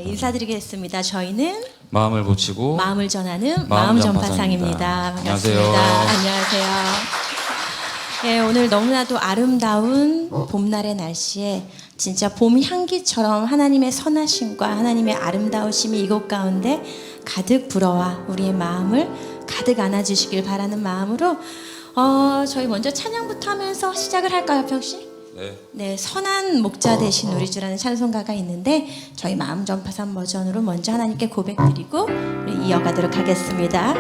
인사드리겠습니다. 저희는 마음을 고치고 마음을 전하는 마음 전파상입니다. 전파상입니다. 반갑습니다. 안녕하세요. 네, 오늘 너무나도 아름다운 봄날의 날씨에 진짜 봄 향기처럼 하나님의 선하심과 하나님의 아름다우심이 이곳 가운데 가득 불어와 우리의 마음을 가득 안아주시길 바라는 마음으로 저희 먼저 찬양부터 하면서 시작을 할까요, 벽씨? 네, 선한 목자 되신 우리 주라는 찬송가가 있는데 저희 마음 전파상 버전으로 먼저 하나님께 고백드리고 우리 이어가도록 하겠습니다.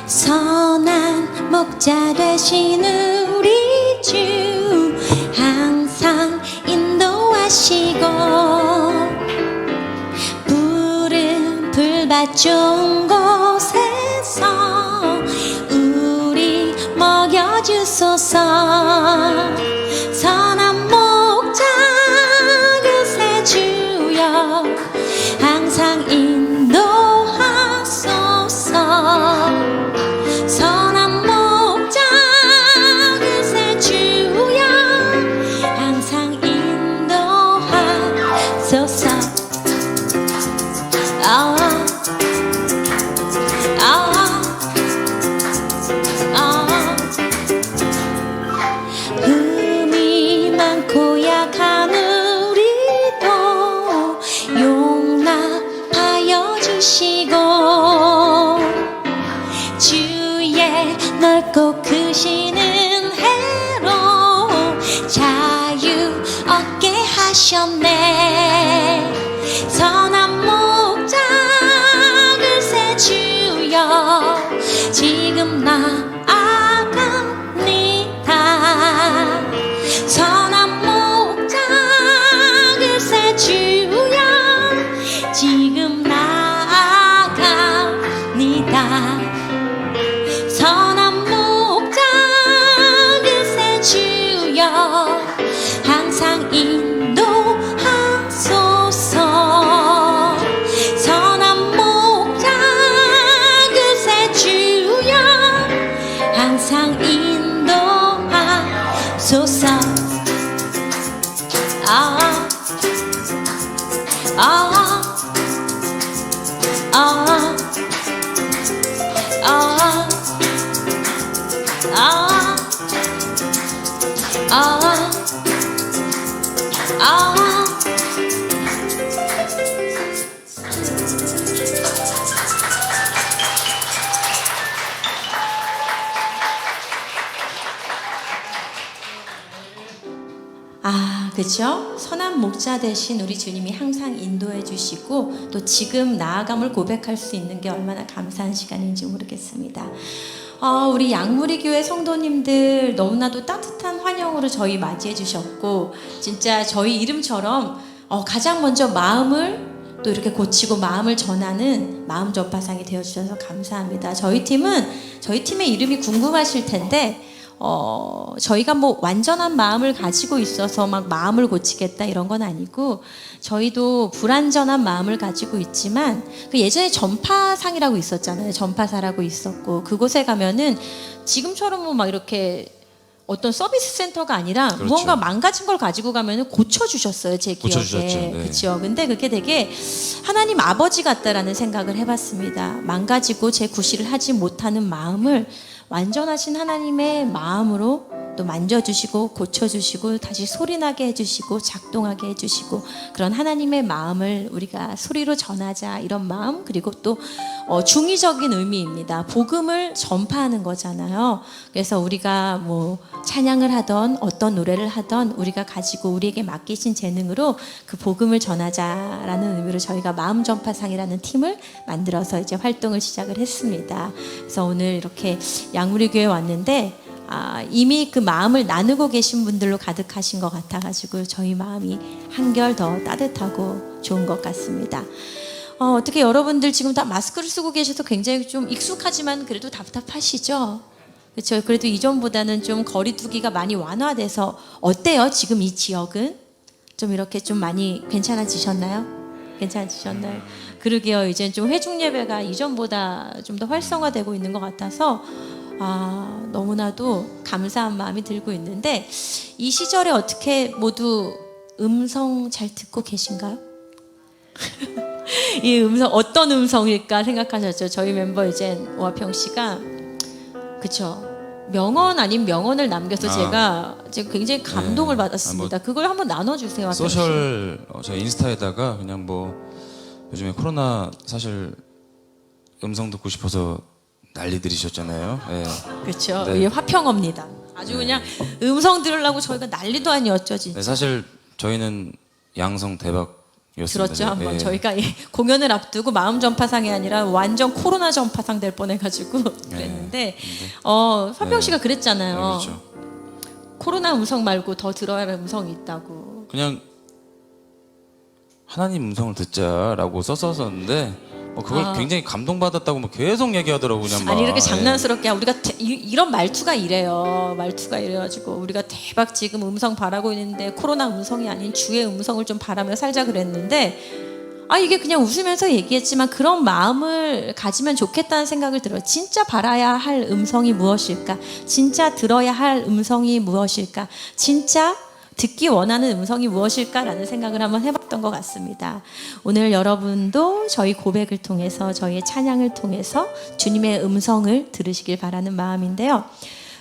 선한 목자 되신 우리 주 항상 인도하시고 푸른 풀밭 좋은 곳에서 우리 먹여주소서. 선한 목자 그새 주여 항상 인도하소서. 선한 목자 그새 주여 항상 인도하소서. 흠이 많고 약한 우리도 용납하여 주시고 주의 넓고 크시는 해로 자유 얻게 하셨네. 선한 목자 글쎄 주여 지금 나아갑니다. 선한 목자 글쎄 주여 지금 나아갑니다. 선한 목자 그새 주여 항상 인도하소서. 선한 목자 그새 주여 항상 인도하소서. 그죠? 선한 목자 되신 우리 주님이 항상 인도해 주시고 또 지금 나아감을 고백할 수 있는 게 얼마나 감사한 시간인지 모르겠습니다. 우리 양무리 교회 성도님들 너무나도 따뜻한 환영으로 저희 맞이해 주셨고 진짜 저희 이름처럼 가장 먼저 마음을 또 이렇게 고치고 마음을 전하는 마음 전파상이 되어주셔서 감사합니다. 저희 팀의 이름이 궁금하실 텐데 저희가 뭐 완전한 마음을 가지고 있어서 막 마음을 고치겠다 이런 건 아니고 저희도 불완전한 마음을 가지고 있지만 그 예전에 전파상이라고 있었잖아요. 전파사라고 있었고 그곳에 가면은 지금처럼 뭐 막 이렇게 어떤 서비스 센터가 아니라 그렇죠. 무언가 망가진 걸 가지고 가면은 고쳐주셨어요. 제 기억에. 고쳐주셨죠. 네. 그렇죠. 근데 그게 되게 하나님 아버지 같다라는 생각을 해봤습니다. 망가지고 제 구실을 하지 못하는 마음을 완전하신 하나님의 마음으로 또 만져주시고 고쳐주시고 다시 소리나게 해주시고 작동하게 해주시고 그런 하나님의 마음을 우리가 소리로 전하자 이런 마음 그리고 또 중의적인 의미입니다. 복음을 전파하는 거잖아요. 그래서 우리가 뭐 찬양을 하던 어떤 노래를 하던 우리가 가지고 우리에게 맡기신 재능으로 그 복음을 전하자라는 의미로 저희가 마음 전파상이라는 팀을 만들어서 이제 활동을 시작을 했습니다. 그래서 오늘 이렇게 양무리 교회에 왔는데 이미 그 마음을 나누고 계신 분들로 가득하신 것 같아가지고 저희 마음이 한결 더 따뜻하고 좋은 것 같습니다. 어떻게 여러분들 지금 다 마스크를 쓰고 계셔서 굉장히 좀 익숙하지만 그래도 답답하시죠? 그렇죠. 그래도 이전보다는 좀 거리 두기가 많이 완화돼서 어때요? 지금 이 지역은? 좀 이렇게 좀 많이 괜찮아지셨나요? 괜찮아지셨나요? 그러게요. 이제 좀 회중 예배가 이전보다 좀 더 활성화되고 있는 것 같아서 너무나도 감사한 마음이 들고 있는데 이 시절에 어떻게 모두 음성 잘 듣고 계신가요? 이 음성 어떤 음성일까 생각하셨죠? 저희 멤버 이제 오하평 씨가 그쵸? 명언 아닌 명언을 남겨서 제가 지금 굉장히 감동을 받았습니다. 그걸 한번 나눠주세요. 하평 씨. 소셜 제 인스타에다가 그냥 뭐 요즘에 코로나 사실 음성 듣고 싶어서 난리 들이셨잖아요. 예. 그렇죠. 네. 이게 화평어입니다. 아주 그냥 음성 들으려고 저희가 난리도 아니었죠, 진짜. 네, 사실 저희는 양성 대박이었습니다. 들었죠, 한번. 예. 저희가 공연을 앞두고 마음 전파상이 아니라 완전 코로나 전파상 될 뻔해가지고 그랬는데, 화평 씨가 그랬잖아요. 네, 그렇죠. 코로나 음성 말고 더 들어야 할 음성이 있다고. 그냥 하나님 음성을 듣자라고 썼었는데 그걸 굉장히 감동받았다고 계속 얘기하더라고 그냥 막. 아니 이렇게 장난스럽게 우리가 이런 말투가 이래요. 말투가 이래가지고 우리가 대박 지금 음성 바라고 있는데 코로나 음성이 아닌 주의 음성을 좀 바라며 살자 그랬는데 이게 그냥 웃으면서 얘기했지만 그런 마음을 가지면 좋겠다는 생각을 들어요. 진짜 바라야 할 음성이 무엇일까? 진짜 들어야 할 음성이 무엇일까? 진짜 듣기 원하는 음성이 무엇일까라는 생각을 한번 해봤던 것 같습니다. 오늘 여러분도 저희 고백을 통해서 저희의 찬양을 통해서 주님의 음성을 들으시길 바라는 마음인데요.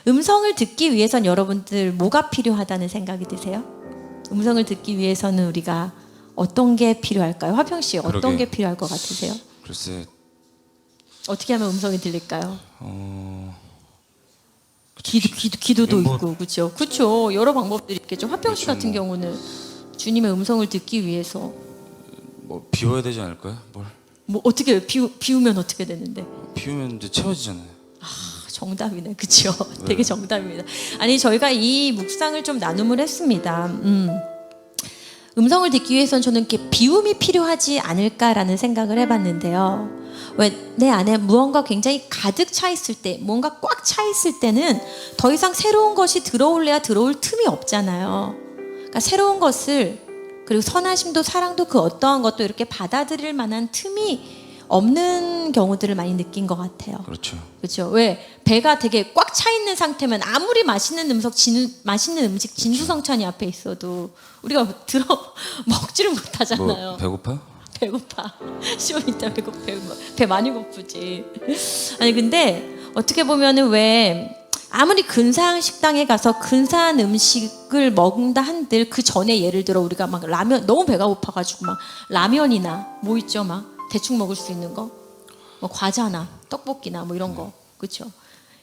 음성을 듣기 위해선 여러분들 뭐가 필요하다는 생각이 드세요? 음성을 듣기 위해서는 우리가 어떤 게 필요할까요? 화평 씨 어떤 그러게. 게 필요할 것 같으세요? 글쎄 어떻게 하면 음성이 들릴까요? 그쵸. 기도도 뭐- 있고 그렇죠. 여러 방법들이 있겠죠. 화평 씨 그렇죠, 같은 경우는 주님의 음성을 듣기 위해서 뭐 비워야 되지 않을까요? 뭘 뭐 어떻게 비우면 어떻게 되는데? 비우면 이제 채워지잖아요. 정답이네, 그렇죠? 되게 정답입니다. 아니 저희가 이 묵상을 좀 나눔을 했습니다. 음성을 듣기 위해서는 저는 이렇게 비움이 필요하지 않을까라는 생각을 해봤는데요. 왜 내 안에 무언가 굉장히 가득 차 있을 때, 뭔가 꽉 차 있을 때는 더 이상 새로운 것이 들어올래야 들어올 틈이 없잖아요. 그러니까 새로운 것을 그리고 선하심도 사랑도 그 어떠한 것도 이렇게 받아들일 만한 틈이 없는 경우들을 많이 느낀 것 같아요. 그렇죠. 그렇죠. 왜 배가 되게 꽉 차 있는 상태면 아무리 맛있는 음식 진수성찬이 앞에 있어도 우리가 들어 먹지를 못하잖아요. 뭐 배고파? 배고파. 15m 배 많이 고프지. 아니 근데 어떻게 보면은 왜 아무리 근사한 식당에 가서 근사한 음식을 먹는다 한들 그 전에 예를 들어 우리가 막 라면 너무 배가 고파가지고 막 라면이나 뭐 있죠 막 대충 먹을 수 있는 거, 뭐 과자나 떡볶이나 뭐 이런 거, 그렇죠?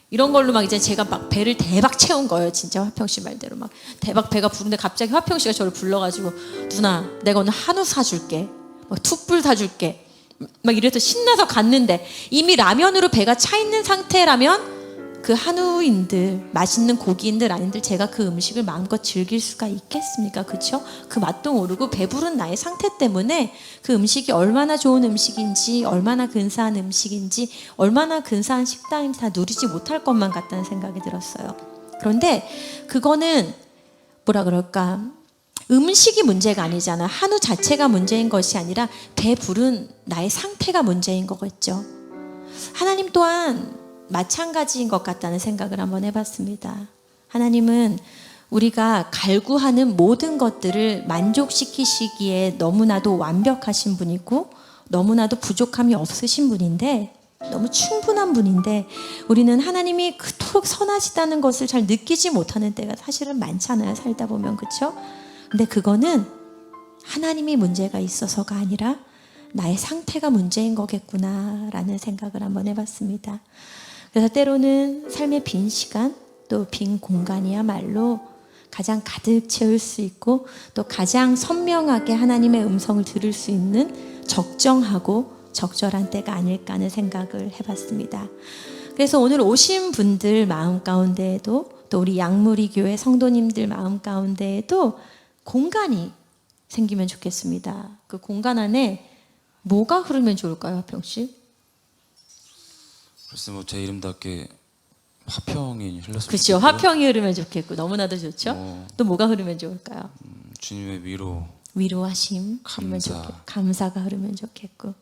이런 걸로 막 이제 제가 막 배를 대박 채운 거예요, 진짜 화평 씨 말대로 막 대박 배가 부른데 갑자기 화평 씨가 저를 불러가지고 누나, 내가 오늘 한우 사줄게, 막 툭불 사줄게, 막 이래서 신나서 갔는데 이미 라면으로 배가 차 있는 상태라면 그 한우인들, 맛있는 고기인들 아닌들 제가 그 음식을 마음껏 즐길 수가 있겠습니까? 그렇죠? 그 맛도 모르고 배부른 나의 상태 때문에 그 음식이 얼마나 좋은 음식인지, 얼마나 근사한 음식인지, 얼마나 근사한 식당인지 다 누리지 못할 것만 같다는 생각이 들었어요. 그런데 그거는 뭐라 그럴까? 음식이 문제가 아니잖아. 한우 자체가 문제인 것이 아니라 배부른 나의 상태가 문제인 거겠죠. 하나님 또한 마찬가지인 것 같다는 생각을 한번 해봤습니다. 하나님은 우리가 갈구하는 모든 것들을 만족시키시기에 너무나도 완벽하신 분이고 너무나도 부족함이 없으신 분인데 너무 충분한 분인데 우리는 하나님이 그토록 선하시다는 것을 잘 느끼지 못하는 때가 사실은 많잖아요. 살다 보면. 그렇죠? 근데 그거는 하나님이 문제가 있어서가 아니라 나의 상태가 문제인 거겠구나라는 생각을 한번 해봤습니다. 그래서 때로는 삶의 빈 시간, 또 빈 공간이야말로 가장 가득 채울 수 있고 또 가장 선명하게 하나님의 음성을 들을 수 있는 적정하고 적절한 때가 아닐까 하는 생각을 해봤습니다. 그래서 오늘 오신 분들 마음 가운데에도 또 우리 양무리 교회 성도님들 마음 가운데에도 공간이 생기면 좋겠습니다. 그 공간 안에 뭐가 흐르면 좋을까요, 화평 씨? 글쎄 뭐 제 이름답게 화평이 흘렀으면 그렇죠. 좋겠고요. 화평이 흐르면 좋겠고 너무나도 좋죠. 또 뭐가 흐르면 좋을까요? 주님의 위로, 위로하심 흐르면 감사. 좋겠고, 감사가 흐르면 좋겠고,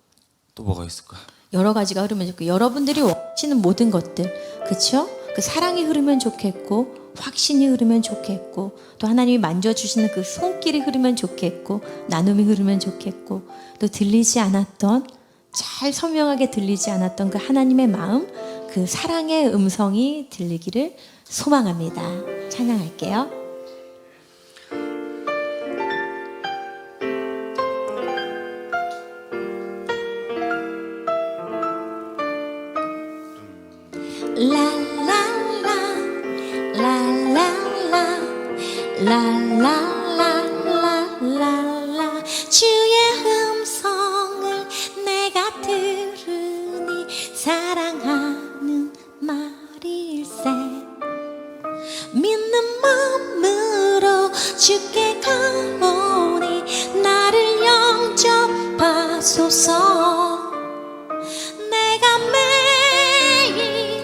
또 뭐가 있을까? 여러 가지가 흐르면 좋고, 여러분들이 원하시는 모든 것들, 그렇죠? 그 사랑이 흐르면 좋겠고, 확신이 흐르면 좋겠고, 또 하나님이 만져주시는 그 손길이 흐르면 좋겠고, 나눔이 흐르면 좋겠고, 또 들리지 않았던, 잘 선명하게 들리지 않았던 그 하나님의 마음, 그 사랑의 음성이 들리기를 소망합니다. 찬양할게요. 라라라 라라라 라라라라라 주의 음성을 내가 들으니 사랑하는 말일세 믿는 마음으로 주께 가오니 나를 영접하소서 내가 매일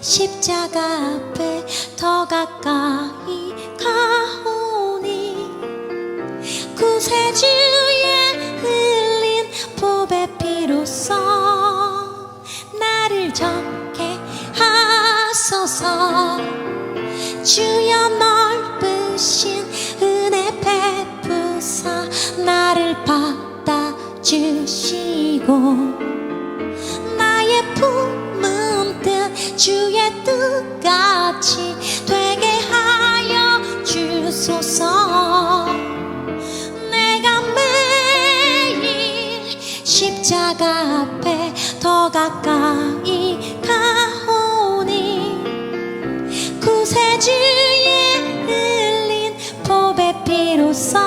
십자가 앞에 더 가까이 가오니 구세주의 흘린 보배 피로써 나를 정케 하소서 주여 넓으신 은혜 베푸사 나를 받아주시고 나의 품은 뜻 주의 뜻같이 되게 하여 주소서 내가 매일 십자가 앞에 더 가까이 가오니 구세주의 흘린 보배 피로써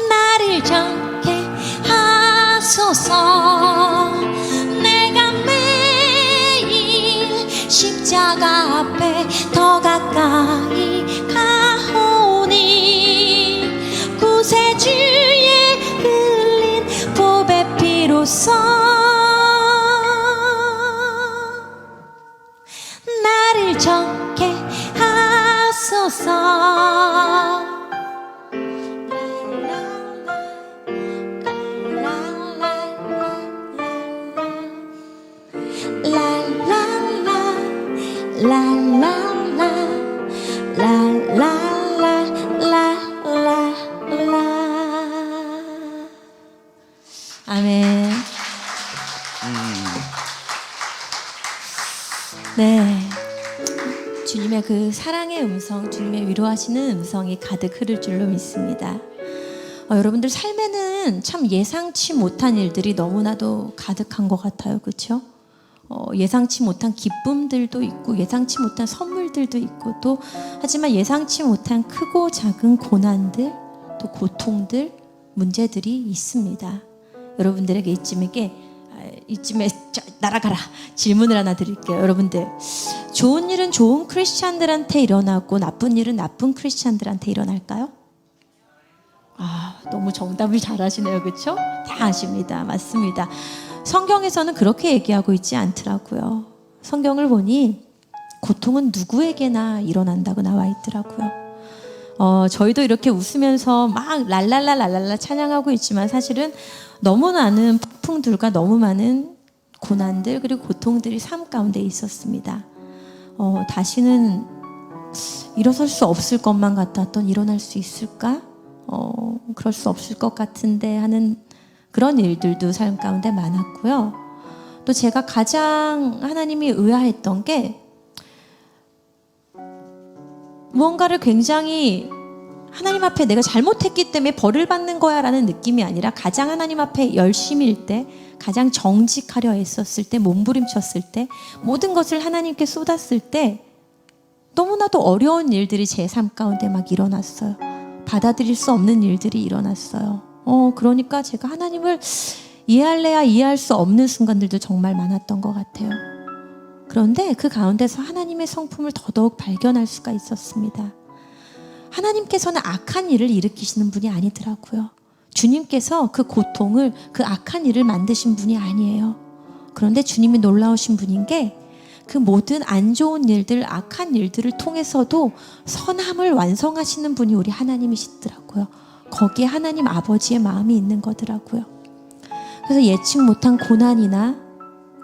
나를 정케 하소서 내가 매일 십자가 앞에 더 가까이 가오니 구세주의 흘린 보배 피로써 나를 정케 하소서 아멘. 네. 주님의 그 사랑의 음성, 주님의 위로하시는 음성이 가득 흐를 줄로 믿습니다. 여러분들 삶에는 참 예상치 못한 일들이 너무나도 가득한 것 같아요. 그렇죠? 예상치 못한 기쁨들도 있고 예상치 못한 선물들도 있고 또 하지만 예상치 못한 크고 작은 고난들 또 고통들 문제들이 있습니다. 여러분들에게 이쯤에 날아가라 질문을 하나 드릴게요. 여러분들 좋은 일은 좋은 크리스찬들한테 일어나고 나쁜 일은 나쁜 크리스찬들한테 일어날까요? 너무 정답을 잘 하시네요. 그렇죠? 다 아십니다. 맞습니다. 성경에서는 그렇게 얘기하고 있지 않더라고요. 성경을 보니 고통은 누구에게나 일어난다고 나와 있더라고요. 저희도 이렇게 웃으면서 막 랄랄라 찬양하고 있지만 사실은 너무 많은 폭풍들과 너무 많은 고난들 그리고 고통들이 삶 가운데 있었습니다. 다시는 일어설 수 없을 것만 같았던 일어날 수 있을까? 그럴 수 없을 것 같은데 하는 그런 일들도 삶 가운데 많았고요. 또 제가 가장 하나님이 의아했던 게 무언가를 굉장히 하나님 앞에 내가 잘못했기 때문에 벌을 받는 거야 라는 느낌이 아니라 가장 하나님 앞에 열심일 때 가장 정직하려 애썼을 때 몸부림쳤을 때 모든 것을 하나님께 쏟았을 때 너무나도 어려운 일들이 제 삶 가운데 막 일어났어요. 받아들일 수 없는 일들이 일어났어요. 그러니까 제가 하나님을 이해할래야 이해할 수 없는 순간들도 정말 많았던 것 같아요. 그런데 그 가운데서 하나님의 성품을 더더욱 발견할 수가 있었습니다. 하나님께서는 악한 일을 일으키시는 분이 아니더라고요. 주님께서 그 고통을 그 악한 일을 만드신 분이 아니에요. 그런데 주님이 놀라우신 분인 게 그 모든 안 좋은 일들, 악한 일들을 통해서도 선함을 완성하시는 분이 우리 하나님이시더라고요. 거기에 하나님 아버지의 마음이 있는 거더라고요. 그래서 예측 못한 고난이나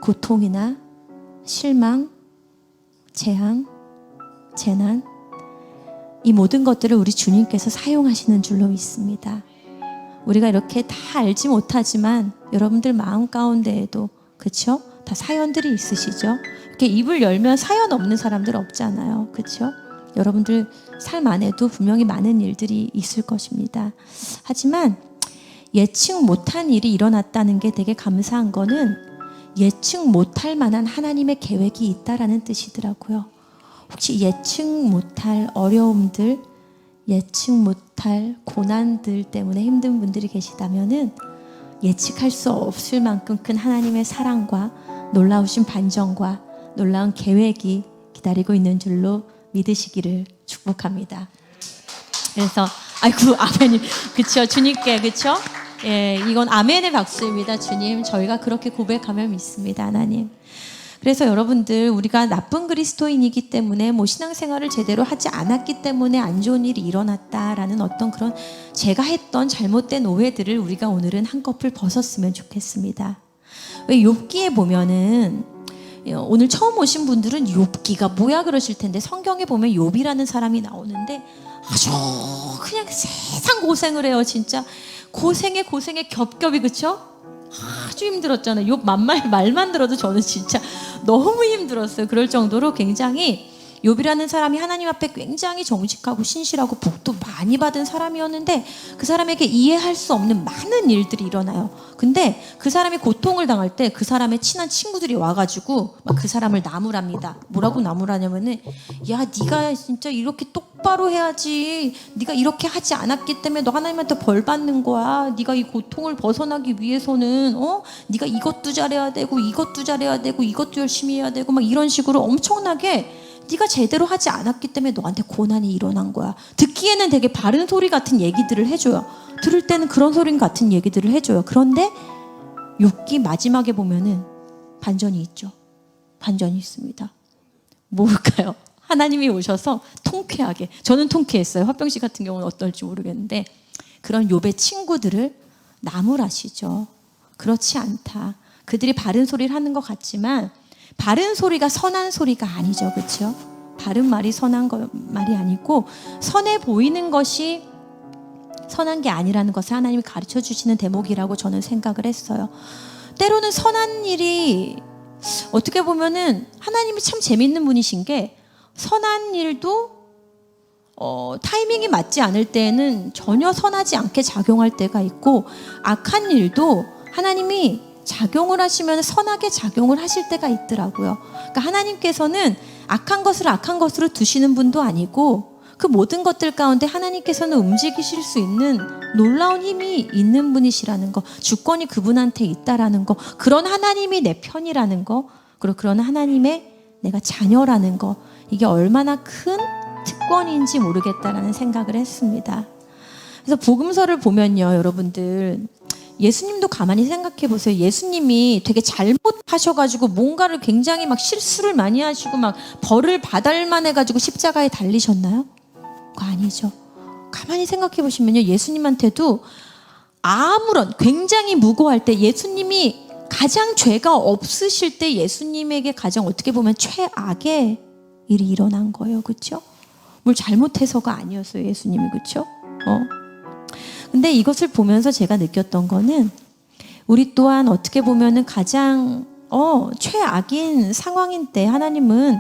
고통이나 실망, 재앙, 재난, 이 모든 것들을 우리 주님께서 사용하시는 줄로 믿습니다. 우리가 이렇게 다 알지 못하지만 여러분들 마음 가운데에도, 그쵸? 다 사연들이 있으시죠? 이렇게 입을 열면 사연 없는 사람들 없잖아요. 그쵸? 여러분들 삶 안에도 분명히 많은 일들이 있을 것입니다. 하지만 예측 못한 일이 일어났다는 게 되게 감사한 거는 예측 못할 만한 하나님의 계획이 있다라는 뜻이더라고요. 혹시 예측 못할 어려움들, 예측 못할 고난들 때문에 힘든 분들이 계시다면은 예측할 수 없을 만큼 큰 하나님의 사랑과 놀라우신 반전과 놀라운 계획이 기다리고 있는 줄로 믿으시기를 축복합니다. 그래서 아이고 아멘이 그쵸 주님께 그쵸 예 이건 아멘의 박수입니다. 주님 저희가 그렇게 고백하며 믿습니다. 하나님. 그래서 여러분들 우리가 나쁜 그리스도인이기 때문에 뭐 신앙생활을 제대로 하지 않았기 때문에 안 좋은 일이 일어났다라는 어떤 그런 제가 했던 잘못된 오해들을 우리가 오늘은 한꺼풀 벗었으면 좋겠습니다. 왜 욥기에 보면은 오늘 처음 오신 분들은 욥기가 뭐야 그러실 텐데 성경에 보면 욥이라는 사람이 나오는데 아주 그냥 세상 고생을 해요. 진짜 고생에 겹겹이 그쵸? 아주 힘들었잖아요. 욥 말만 들어도 저는 진짜 너무 힘들었어요. 그럴 정도로 굉장히 욥이라는 사람이 하나님 앞에 굉장히 정직하고 신실하고 복도 많이 받은 사람이었는데 그 사람에게 이해할 수 없는 많은 일들이 일어나요. 근데 그 사람이 고통을 당할 때 그 사람의 친한 친구들이 와가지고 막 그 사람을 나무랍니다. 뭐라고 나무라냐면은 야 네가 진짜 이렇게 똑바로 해야지. 네가 이렇게 하지 않았기 때문에 너 하나님한테 벌 받는 거야. 네가 이 고통을 벗어나기 위해서는 네가 이것도 잘해야 되고 이것도 잘해야 되고 이것도 열심히 해야 되고 막 이런 식으로 엄청나게 네가 제대로 하지 않았기 때문에 너한테 고난이 일어난 거야. 듣기에는 되게 바른 소리 같은 얘기들을 해줘요. 들을 때는 그런 소리 같은 얘기들을 해줘요. 그런데 욥기 마지막에 보면은 반전이 있죠. 반전이 있습니다. 뭘까요? 하나님이 오셔서 통쾌하게, 저는 통쾌했어요. 화병 씨 같은 경우는 어떨지 모르겠는데 그런 욥의 친구들을 나무라시죠. 그렇지 않다. 그들이 바른 소리를 하는 것 같지만 바른 소리가 선한 소리가 아니죠. 그렇죠? 바른 말이 선한 말이 아니고 선해 보이는 것이 선한 게 아니라는 것을 하나님이 가르쳐 주시는 대목이라고 저는 생각을 했어요. 때로는 선한 일이 어떻게 보면은 하나님이 참 재밌는 분이신 게 선한 일도 타이밍이 맞지 않을 때에는 전혀 선하지 않게 작용할 때가 있고 악한 일도 하나님이 작용을 하시면 선하게 작용을 하실 때가 있더라고요. 그러니까 하나님께서는 악한 것을 악한 것으로 두시는 분도 아니고 그 모든 것들 가운데 하나님께서는 움직이실 수 있는 놀라운 힘이 있는 분이시라는 거, 주권이 그분한테 있다라는 거, 그런 하나님이 내 편이라는 거, 그리고 그런 하나님의 내가 자녀라는 거, 이게 얼마나 큰 특권인지 모르겠다라는 생각을 했습니다. 그래서 복음서를 보면요, 여러분들 예수님도 가만히 생각해 보세요. 예수님이 되게 잘못하셔가지고 뭔가를 굉장히 막 실수를 많이 하시고 막 벌을 받을 만해가지고 십자가에 달리셨나요? 그거 아니죠. 가만히 생각해 보시면요, 예수님한테도 아무런 굉장히 무고할 때 예수님이 가장 죄가 없으실 때 예수님에게 가장 어떻게 보면 최악의 일이 일어난 거예요. 그렇죠? 뭘 잘못해서가 아니었어요. 예수님이. 그렇죠? 근데 이것을 보면서 제가 느꼈던 거는 우리 또한 어떻게 보면은 가장 최악인 상황인 때 하나님은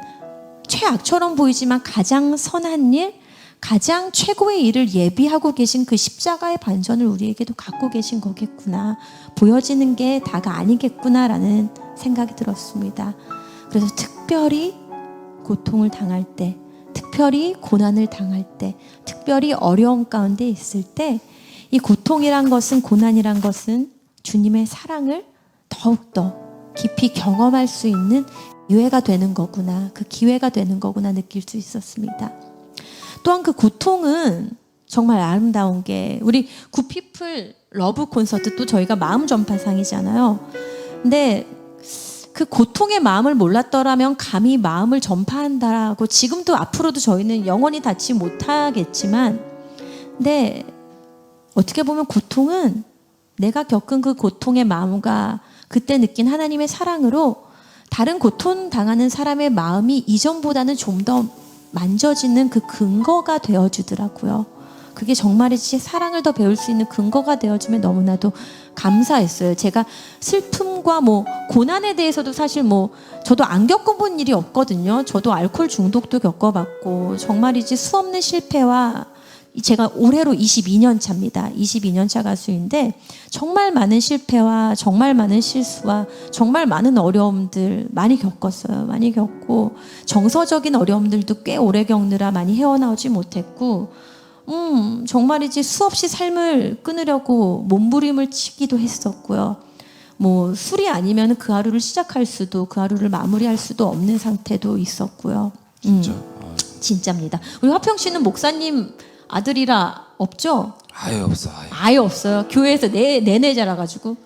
최악처럼 보이지만 가장 선한 일, 가장 최고의 일을 예비하고 계신 그 십자가의 반전을 우리에게도 갖고 계신 거겠구나. 보여지는 게 다가 아니겠구나라는 생각이 들었습니다. 그래서 특별히 고통을 당할 때, 특별히 고난을 당할 때, 특별히 어려움 가운데 있을 때 이 고통이란 것은, 고난이란 것은 주님의 사랑을 더욱더 깊이 경험할 수 있는 기회가 되는 거구나, 그 기회가 되는 거구나 느낄 수 있었습니다. 또한 그 고통은 정말 아름다운 게 우리 굿피플 러브 콘서트 또 저희가 마음 전파상이잖아요. 근데 그 고통의 마음을 몰랐더라면 감히 마음을 전파한다라고 지금도 앞으로도 저희는 영원히 닿지 못하겠지만, 근데 어떻게 보면 고통은 내가 겪은 그 고통의 마음과 그때 느낀 하나님의 사랑으로 다른 고통 당하는 사람의 마음이 이전보다는 좀 더 만져지는 그 근거가 되어주더라고요. 그게 정말이지 사랑을 더 배울 수 있는 근거가 되어주면 너무나도 감사했어요. 제가 슬픔과 고난에 대해서도 사실 저도 안 겪어본 일이 없거든요. 저도 알코올 중독도 겪어봤고, 정말이지 수없는 실패와, 제가 올해로 22년 차입니다. 22년 차 가수인데 정말 많은 실패와 정말 많은 실수와 정말 많은 어려움들 많이 겪었어요. 많이 겪고 정서적인 어려움들도 꽤 오래 겪느라 많이 헤어나오지 못했고, 정말이지 수없이 삶을 끊으려고 몸부림을 치기도 했었고요. 술이 아니면 그 하루를 시작할 수도 그 하루를 마무리할 수도 없는 상태도 있었고요. 진짜. 진짜입니다. 우리 화평 씨는 목사님 아들이라 없죠? 아예 없어. 아예 없어요. 교회에서 내내 자라가지고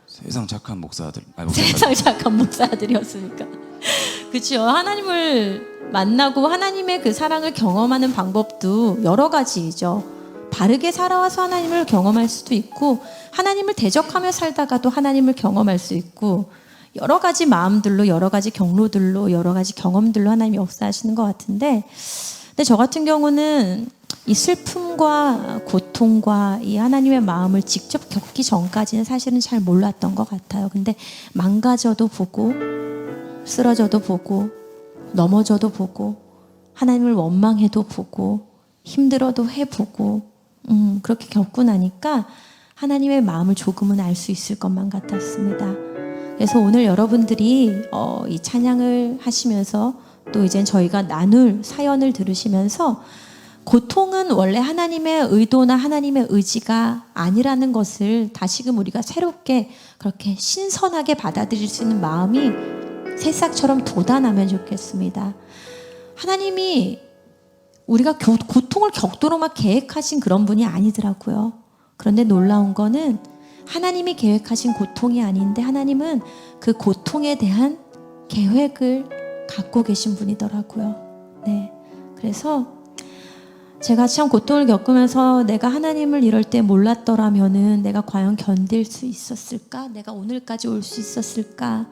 세상 착한 목사들. 세상 착한 목사 아들이었으니까. 그렇죠. 하나님을 만나고 하나님의 그 사랑을 경험하는 방법도 여러 가지이죠. 바르게 살아와서 하나님을 경험할 수도 있고, 하나님을 대적하며 살다가도 하나님을 경험할 수 있고, 여러 가지 마음들로, 여러 가지 경로들로, 여러 가지 경험들로 하나님이 역사하시는 것 같은데, 근데 저 같은 경우는 이 슬픔과 고통과 이 하나님의 마음을 직접 겪기 전까지는 사실은 잘 몰랐던 것 같아요. 근데 망가져도 보고, 쓰러져도 보고, 넘어져도 보고, 하나님을 원망해도 보고, 힘들어도 해보고, 그렇게 겪고 나니까 하나님의 마음을 조금은 알 수 있을 것만 같았습니다. 그래서 오늘 여러분들이 이 찬양을 하시면서 또 이젠 저희가 나눌 사연을 들으시면서, 고통은 원래 하나님의 의도나 하나님의 의지가 아니라는 것을 다시금 우리가 새롭게 그렇게 신선하게 받아들일 수 있는 마음이 새싹처럼 돋아나면 좋겠습니다. 하나님이 우리가 고통을 겪도록 막 계획하신 그런 분이 아니더라고요. 그런데 놀라운 거는 하나님이 계획하신 고통이 아닌데 하나님은 그 고통에 대한 계획을 갖고 계신 분이더라고요. 네. 그래서 제가 참 고통을 겪으면서 내가 하나님을 이럴 때 몰랐더라면은 내가 과연 견딜 수 있었을까? 내가 오늘까지 올 수 있었을까?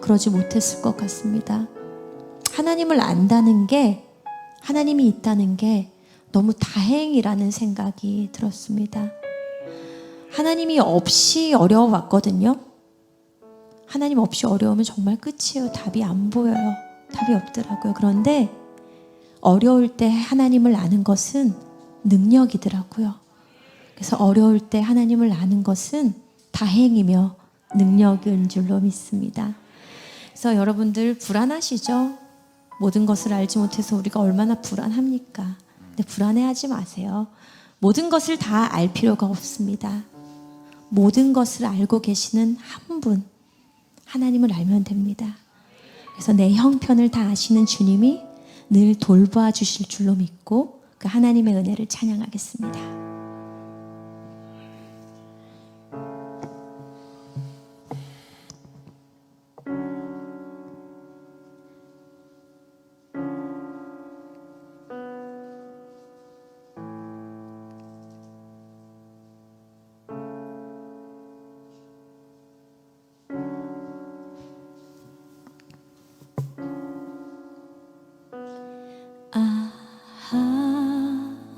그러지 못했을 것 같습니다. 하나님을 안다는 게, 하나님이 있다는 게 너무 다행이라는 생각이 들었습니다. 하나님이 없이 어려워왔거든요. 하나님 없이 어려우면 정말 끝이에요. 답이 안 보여요. 답이 없더라고요. 그런데 어려울 때 하나님을 아는 것은 능력이더라고요. 그래서 어려울 때 하나님을 아는 것은 다행이며 능력인 줄로 믿습니다. 그래서 여러분들 불안하시죠? 모든 것을 알지 못해서 우리가 얼마나 불안합니까? 근데 불안해하지 마세요. 모든 것을 다 알 필요가 없습니다. 모든 것을 알고 계시는 한 분, 하나님을 알면 됩니다. 그래서 내 형편을 다 아시는 주님이 늘 돌봐 주실 줄로 믿고 그 하나님의 은혜를 찬양하겠습니다.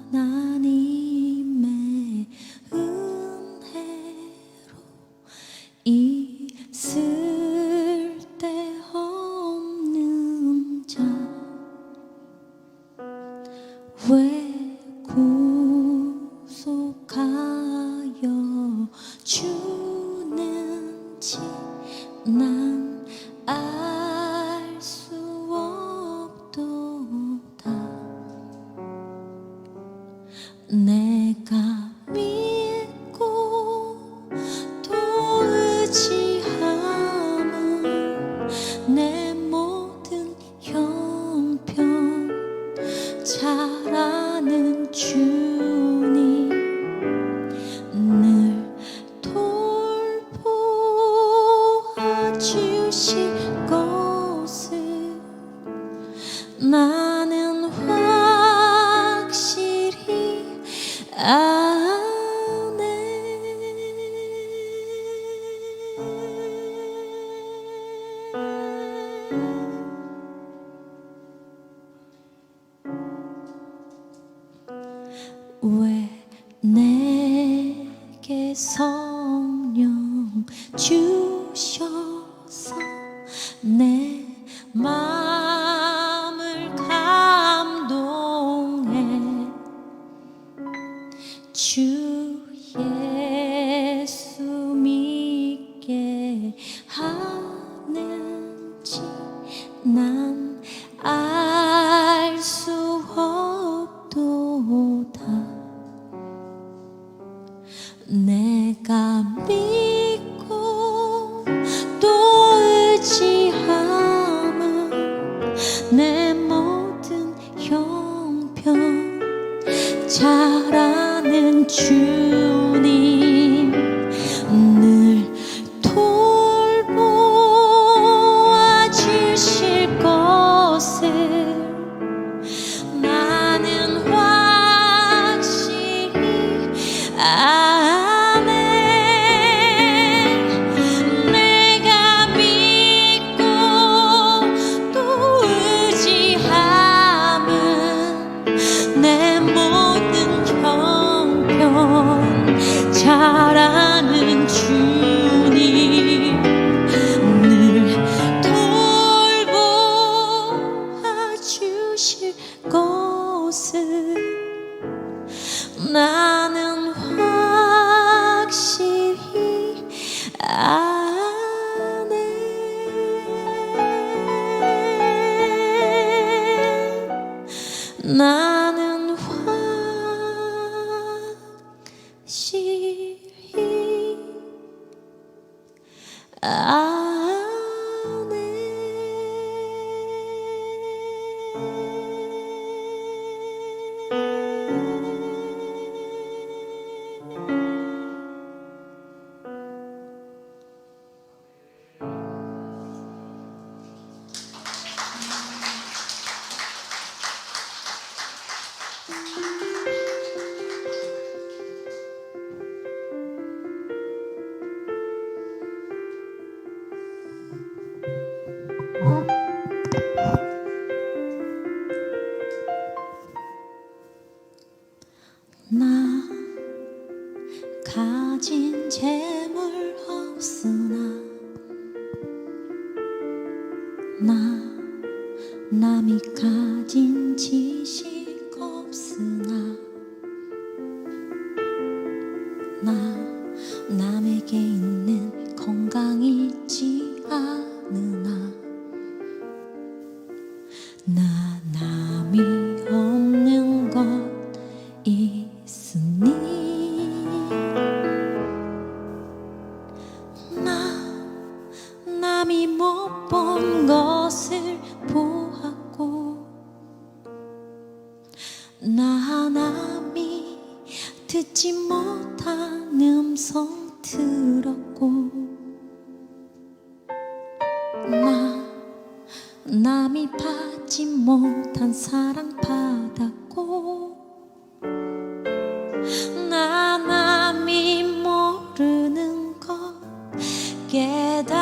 하나님의 은혜로 있을 데 없는 자 왜 구속하여 주는지 난 알 수 없도다. 내가 믿고 또 의지함은 내 모든 형편 잘 아는 주님 늘 돌보아 주시네. 주실 것을 나는 확실히 아네. 왜 내게 성령 주셔서 내 마음을 감동해 주 예수 믿게 하는지 난 알 수 없도다. 내가 믿고 또 의지함은 내 모든 형편 잘 아는 주님 늘 돌보아 주실 것을 나는 확실히 아네. 내가 믿고 또 의지함은 내 모든 형편 잘 아는 주님 늘 돌보아 주실 것을 나는 확실히 아네. 나는 확실히 아네. 나 가진 재물 없으나 나 남이 가진 지식 없으나 나 남에게 있는 건강 있지 않으나 나 남이 없는 것 있으니 나 남이 못 본 것을 보았고 나 남이 듣지 못한 음성 들었고 나 남이 받지 못한 사랑 받았고 나 남이 모르는 것 깨달았네.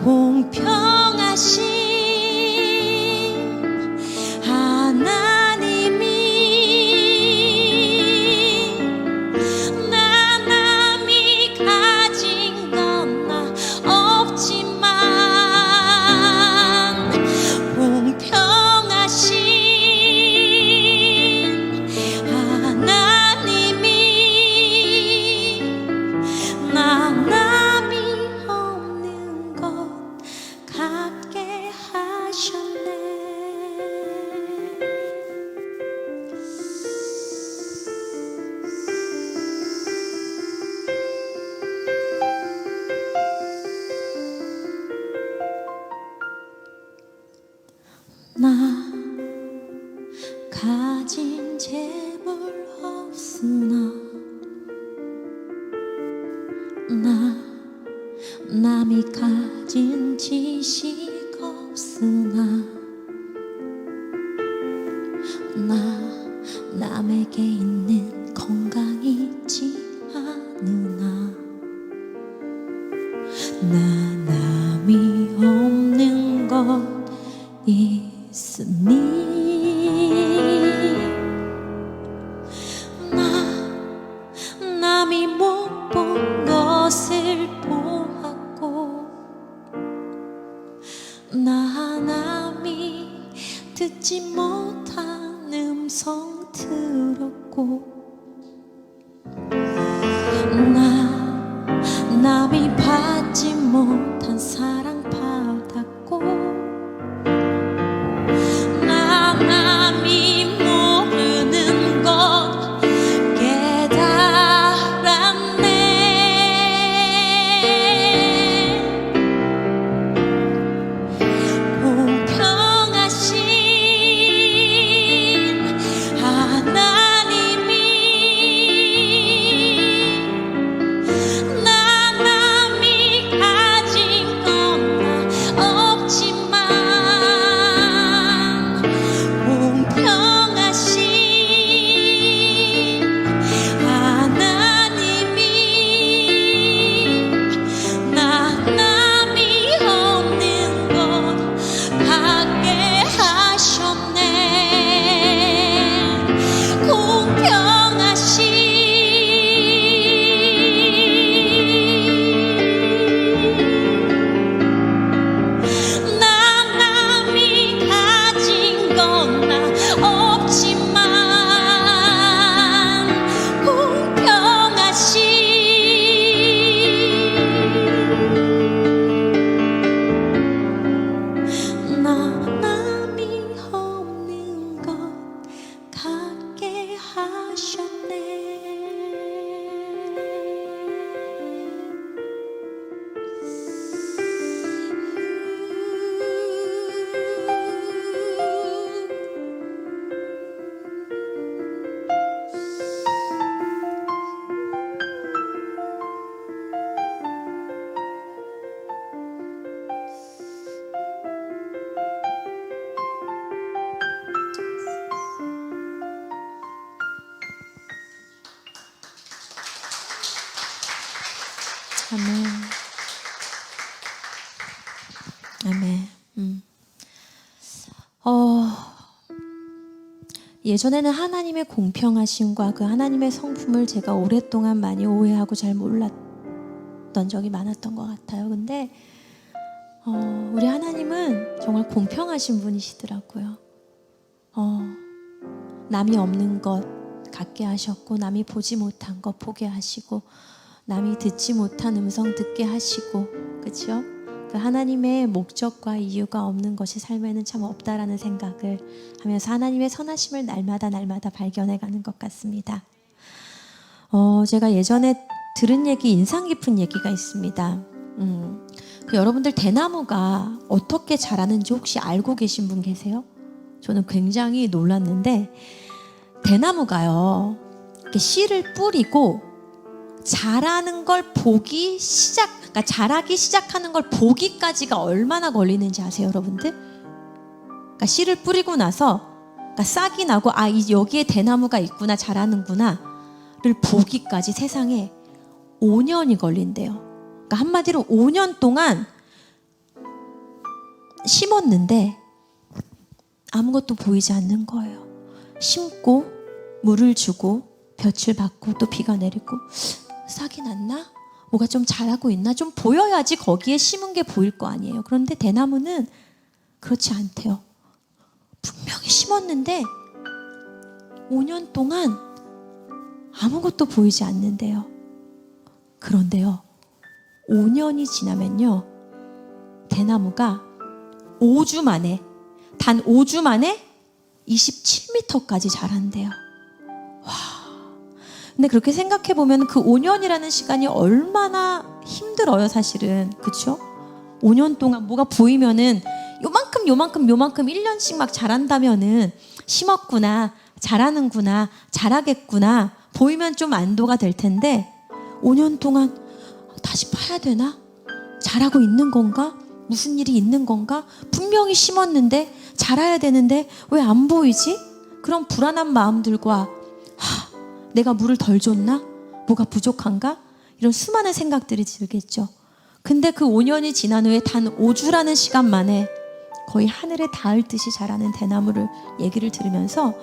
공평하신 하나님이 나 남이 가진 건 나 없지만 공평하신 나 남에게 있는 건강이 있지 않으나 나 남이 없는 것 있으니 나 남이 못 본 것을 보았고 나 남이 듣지 못한 음성 들었고 나 남이 받지 못한 사랑 받았고 나 남이 모르는 것 깨달았네 공평하신 하나님이 나 남이 가진 건 없지만 공평하신 하나님이 나 남이 없는 것 받게 하셨네 공평하신 나 남이 가진 건 없지만 공평하신 나 남이 없는 것 갖게 하셨네 아멘. 아멘. 예전에는 하나님의 공평하심과 그 하나님의 성품을 제가 오랫동안 많이 오해하고 잘 몰랐던 적이 많았던 것 같아요. 근데 우리 하나님은 정말 공평하신 분이시더라고요. 남이 없는 것 갖게 하셨고 남이 보지 못한 것 보게 하시고 남이 듣지 못한 음성 듣게 하시고 그렇죠? 그 하나님의 목적과 이유가 없는 것이 삶에는 참 없다라는 생각을 하면서 하나님의 선하심을 날마다 발견해가는 것 같습니다. 제가 예전에 들은 얘기 인상 깊은 얘기가 있습니다. 여러분들 대나무가 어떻게 자라는지 혹시 알고 계신 분 계세요? 저는 굉장히 놀랐는데 대나무가요 이렇게 씨를 뿌리고 자라는 걸 그러니까 자라기 시작하는 걸 보기까지가 얼마나 걸리는지 아세요, 여러분들? 그러니까 씨를 뿌리고 나서 그러니까 싹이 나고 여기에 대나무가 있구나, 자라는구나를 보기까지 세상에 5년이 걸린대요. 그러니까 한마디로 5년 동안 심었는데 아무것도 보이지 않는 거예요. 심고 물을 주고 볕을 받고 또 비가 내리고 싹이 났나? 뭐가 좀 자라고 있나? 좀 보여야지 거기에 심은 게 보일 거 아니에요. 그런데 대나무는 그렇지 않대요. 분명히 심었는데 5년 동안 아무것도 보이지 않는데요. 그런데요 5년이 지나면요 대나무가 5주 만에 단 5주 만에 27m까지 자란대요. 근데 그렇게 생각해 보면 그 5년이라는 시간이 얼마나 힘들어요, 사실은. 그렇죠? 5년 동안 뭐가 보이면은 요만큼 1년씩 막 자란다면은 심었구나, 자라는구나, 자라겠구나 보이면 좀 안도가 될 텐데 5년 동안 다시 파야 되나? 자라고 있는 건가? 무슨 일이 있는 건가? 분명히 심었는데 자라야 되는데 왜 안 보이지? 그런 불안한 마음들과 내가 물을 덜 줬나? 뭐가 부족한가? 이런 수많은 생각들이 들겠죠. 근데 그 5년이 지난 후에 단 5주라는 시간 만에 거의 하늘에 닿을 듯이 자라는 대나무를 얘기를 들으면서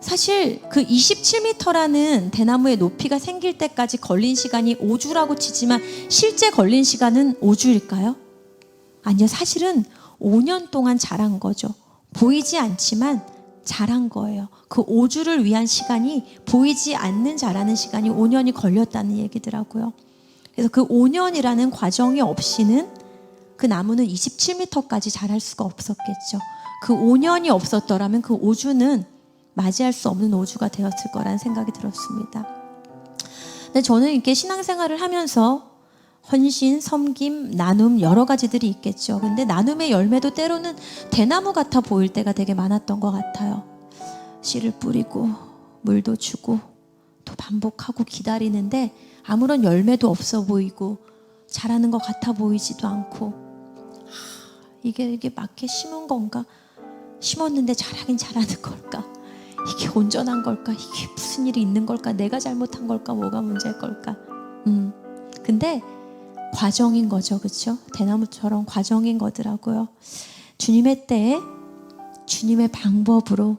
사실 그 27m라는 대나무의 높이가 생길 때까지 걸린 시간이 5주라고 치지만 실제 걸린 시간은 5주일까요? 아니요, 사실은 5년 동안 자란 거죠. 보이지 않지만 자란 거예요. 그 5주를 위한 시간이 보이지 않는 자라는 시간이 5년이 걸렸다는 얘기더라고요. 그래서 그 5년이라는 과정이 없이는 그 나무는 27m까지 자랄 수가 없었겠죠. 그 5년이 없었더라면 그 5주는 맞이할 수 없는 5주가 되었을 거라는 생각이 들었습니다. 근데 저는 이렇게 신앙생활을 하면서 헌신, 섬김, 나눔 여러 가지들이 있겠죠. 근데 나눔의 열매도 때로는 대나무 같아 보일 때가 되게 많았던 것 같아요. 씨를 뿌리고 물도 주고 또 반복하고 기다리는데 아무런 열매도 없어 보이고 자라는 것 같아 보이지도 않고 이게 맞게 심은 건가? 심었는데 자라긴 자라는 걸까? 이게 온전한 걸까? 이게 무슨 일이 있는 걸까? 내가 잘못한 걸까? 뭐가 문제일 걸까? 근데 과정인 거죠, 그렇죠? 대나무처럼 과정인 거더라고요. 주님의 때에, 주님의 방법으로,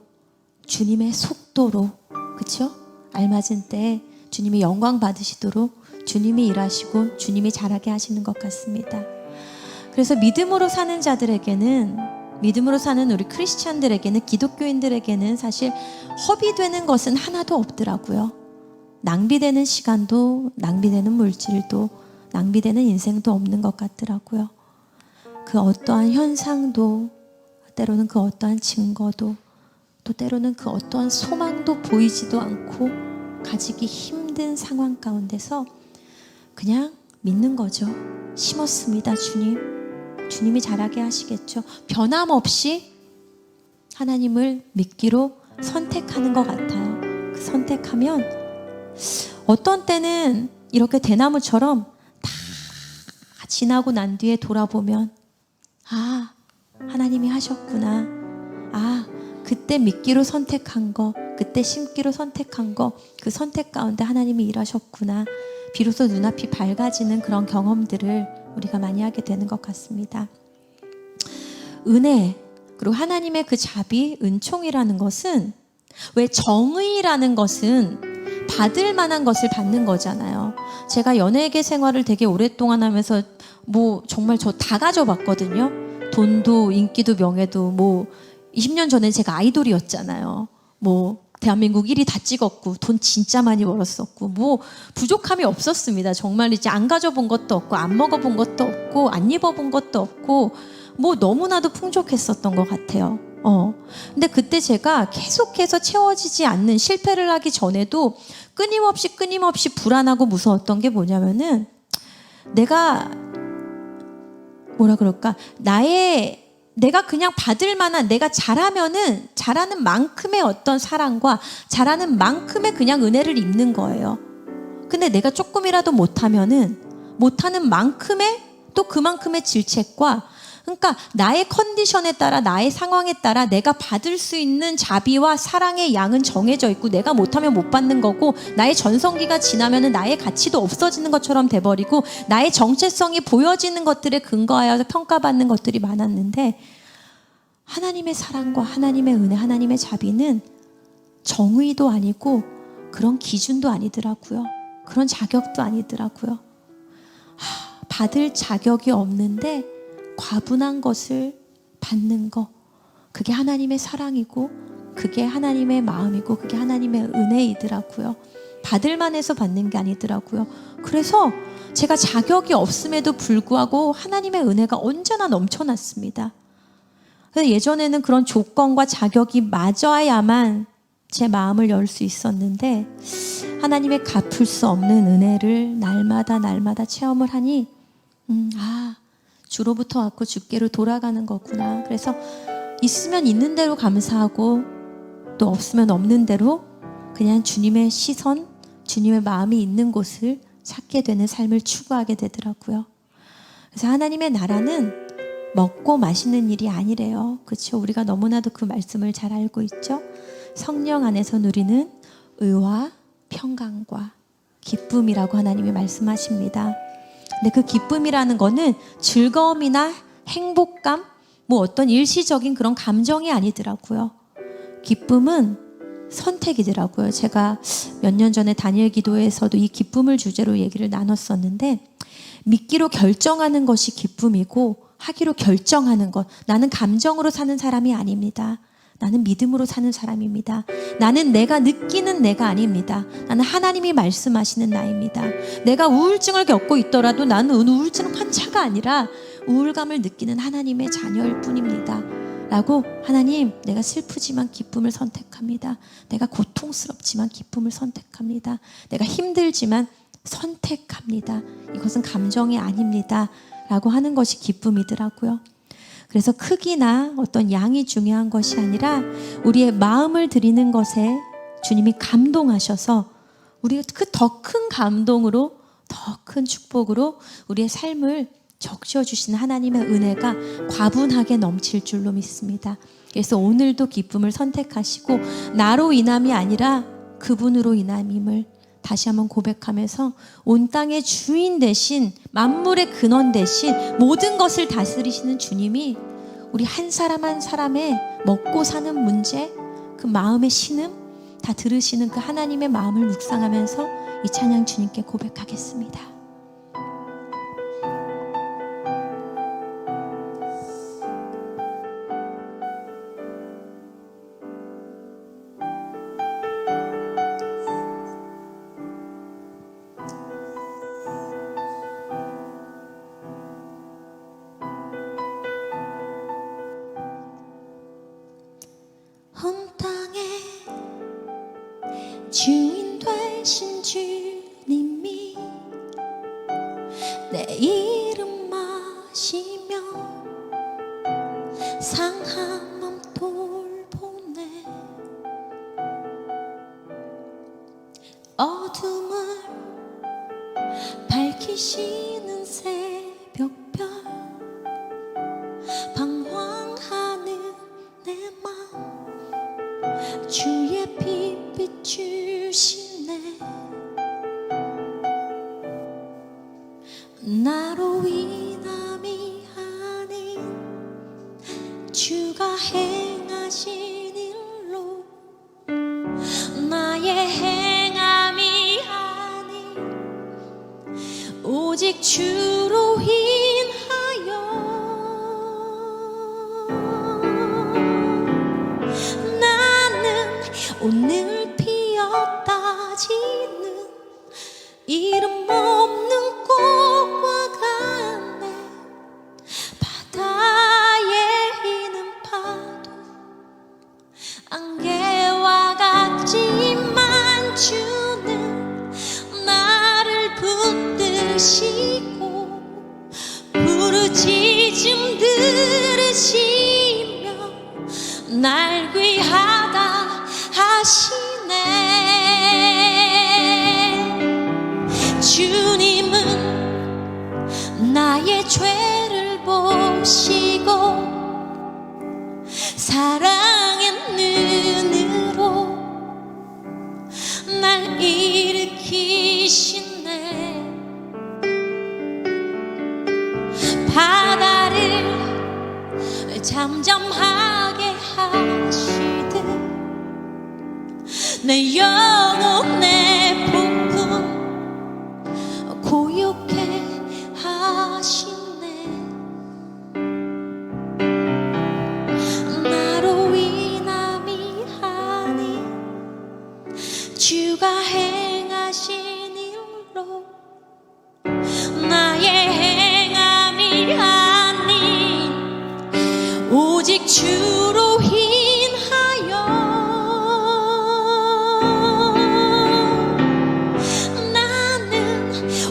주님의 속도로, 그렇죠? 알맞은 때에 주님이 영광 받으시도록 주님이 일하시고 주님이 자라게 하시는 것 같습니다. 그래서 믿음으로 사는 자들에게는, 믿음으로 사는 우리 크리스찬들에게는, 기독교인들에게는 사실 허비되는 것은 하나도 없더라고요. 낭비되는 시간도, 낭비되는 물질도, 낭비되는 인생도 없는 것 같더라고요. 그 어떠한 현상도, 때로는 그 어떠한 증거도, 또 때로는 그 어떠한 소망도 보이지도 않고 가지기 힘든 상황 가운데서 그냥 믿는 거죠. 심었습니다, 주님. 주님이 자라게 하시겠죠. 변함없이 하나님을 믿기로 선택하는 것 같아요. 그 선택하면 어떤 때는 이렇게 대나무처럼 다 지나고 난 뒤에 돌아보면 하나님이 하셨구나. 그때 믿기로 선택한 거, 그때 심기로 선택한 거, 그 선택 가운데 하나님이 일하셨구나. 비로소 눈앞이 밝아지는 그런 경험들을 우리가 많이 하게 되는 것 같습니다. 은혜, 그리고 하나님의 그 자비, 은총이라는 것은, 왜 정의라는 것은 받을 만한 것을 받는 거잖아요. 제가 연예계 생활을 되게 오랫동안 하면서 정말 저 다 가져봤거든요. 돈도 인기도 명예도 20년 전에 제가 아이돌이었잖아요. 대한민국 1위 다 찍었고 돈 진짜 많이 벌었었고 부족함이 없었습니다. 정말 이제 안 가져본 것도 없고 안 먹어본 것도 없고 안 입어본 것도 없고 너무나도 풍족했었던 것 같아요. 근데 그때 제가 계속해서 채워지지 않는, 실패를 하기 전에도 끊임없이 불안하고 무서웠던 게 뭐냐면은 내가 내가 그냥 받을 만한, 내가 잘하면은 잘하는 만큼의 어떤 사랑과 잘하는 만큼의 그냥 은혜를 입는 거예요. 근데 내가 조금이라도 못하면은 못하는 만큼의 또 그만큼의 질책과, 그러니까 나의 컨디션에 따라, 나의 상황에 따라 내가 받을 수 있는 자비와 사랑의 양은 정해져 있고, 내가 못하면 못 받는 거고, 나의 전성기가 지나면은 나의 가치도 없어지는 것처럼 돼버리고, 나의 정체성이 보여지는 것들에 근거하여서 평가받는 것들이 많았는데, 하나님의 사랑과 하나님의 은혜, 하나님의 자비는 정의도 아니고 그런 기준도 아니더라고요. 그런 자격도 아니더라고요. 받을 자격이 없는데 과분한 것을 받는 거, 그게 하나님의 사랑이고 그게 하나님의 마음이고 그게 하나님의 은혜이더라고요. 받을 만해서 받는 게 아니더라고요. 그래서 제가 자격이 없음에도 불구하고 하나님의 은혜가 언제나 넘쳐났습니다. 그래서 예전에는 그런 조건과 자격이 맞아야만 제 마음을 열 수 있었는데, 하나님의 갚을 수 없는 은혜를 날마다 체험을 하니 주로부터 왔고 주께로 돌아가는 거구나. 그래서 있으면 있는 대로 감사하고 또 없으면 없는 대로 그냥 주님의 시선, 주님의 마음이 있는 곳을 찾게 되는 삶을 추구하게 되더라고요. 그래서 하나님의 나라는 먹고 마시는 일이 아니래요. 그렇죠? 우리가 너무나도 그 말씀을 잘 알고 있죠. 성령 안에서 누리는 의와 평강과 기쁨이라고 하나님이 말씀하십니다. 근데 그 기쁨이라는 거는 즐거움이나 행복감, 뭐 어떤 일시적인 그런 감정이 아니더라고요. 기쁨은 선택이더라고요. 제가 몇 년 전에 다니엘 기도에서도 이 기쁨을 주제로 얘기를 나눴었는데, 믿기로 결정하는 것이 기쁨이고 하기로 결정하는 것. 나는 감정으로 사는 사람이 아닙니다. 나는 믿음으로 사는 사람입니다. 나는 내가 느끼는 내가 아닙니다. 나는 하나님이 말씀하시는 나입니다. 내가 우울증을 겪고 있더라도 나는 우울증 환자가 아니라 우울감을 느끼는 하나님의 자녀일 뿐입니다. 라고, 하나님, 내가 슬프지만 기쁨을 선택합니다. 내가 고통스럽지만 기쁨을 선택합니다. 내가 힘들지만 선택합니다. 이것은 감정이 아닙니다. 라고 하는 것이 기쁨이더라고요. 그래서 크기나 어떤 양이 중요한 것이 아니라 우리의 마음을 드리는 것에 주님이 감동하셔서 우리가 그 더 큰 감동으로, 더 큰 축복으로 우리의 삶을 적셔주신 하나님의 은혜가 과분하게 넘칠 줄로 믿습니다. 그래서 오늘도 기쁨을 선택하시고 나로 인함이 아니라 그분으로 인함임을 다시 한번 고백하면서 온 땅의 주인 대신, 만물의 근원 대신 모든 것을 다스리시는 주님이 우리 한 사람 한 사람의 먹고 사는 문제, 그 마음의 신음 다 들으시는 그 하나님의 마음을 묵상하면서 이 찬양 주님께 고백하겠습니다. 온 땅의 주인 되신 주님이 내 이름 마시며 상한 맘 돌보네. 어둠을 밝히시는 새벽별, 방황하는 내 맘 주의 빛 비추시네. 나로 인함이 아닌 주가 행하신 일로, 나의 행함이 아닌 오직 주로 인하여 오늘 피었다 지는 이름 없는 꽃과 같네. 바다에 있는 파도 안개와 같지만 주는 나를 붙드시고 부르짖음 들으시며 날 귀하다 하시네. 주님은 나의 죄를 보시고 사랑의 눈으로 날 일으키시네. 바다를 잠잠하게 하시듯 내 영혼의 폭풍 고요케 하시네. 나로 인함이 아닌 주가 행하신 일로, 나의 행함이 아닌 오직 주로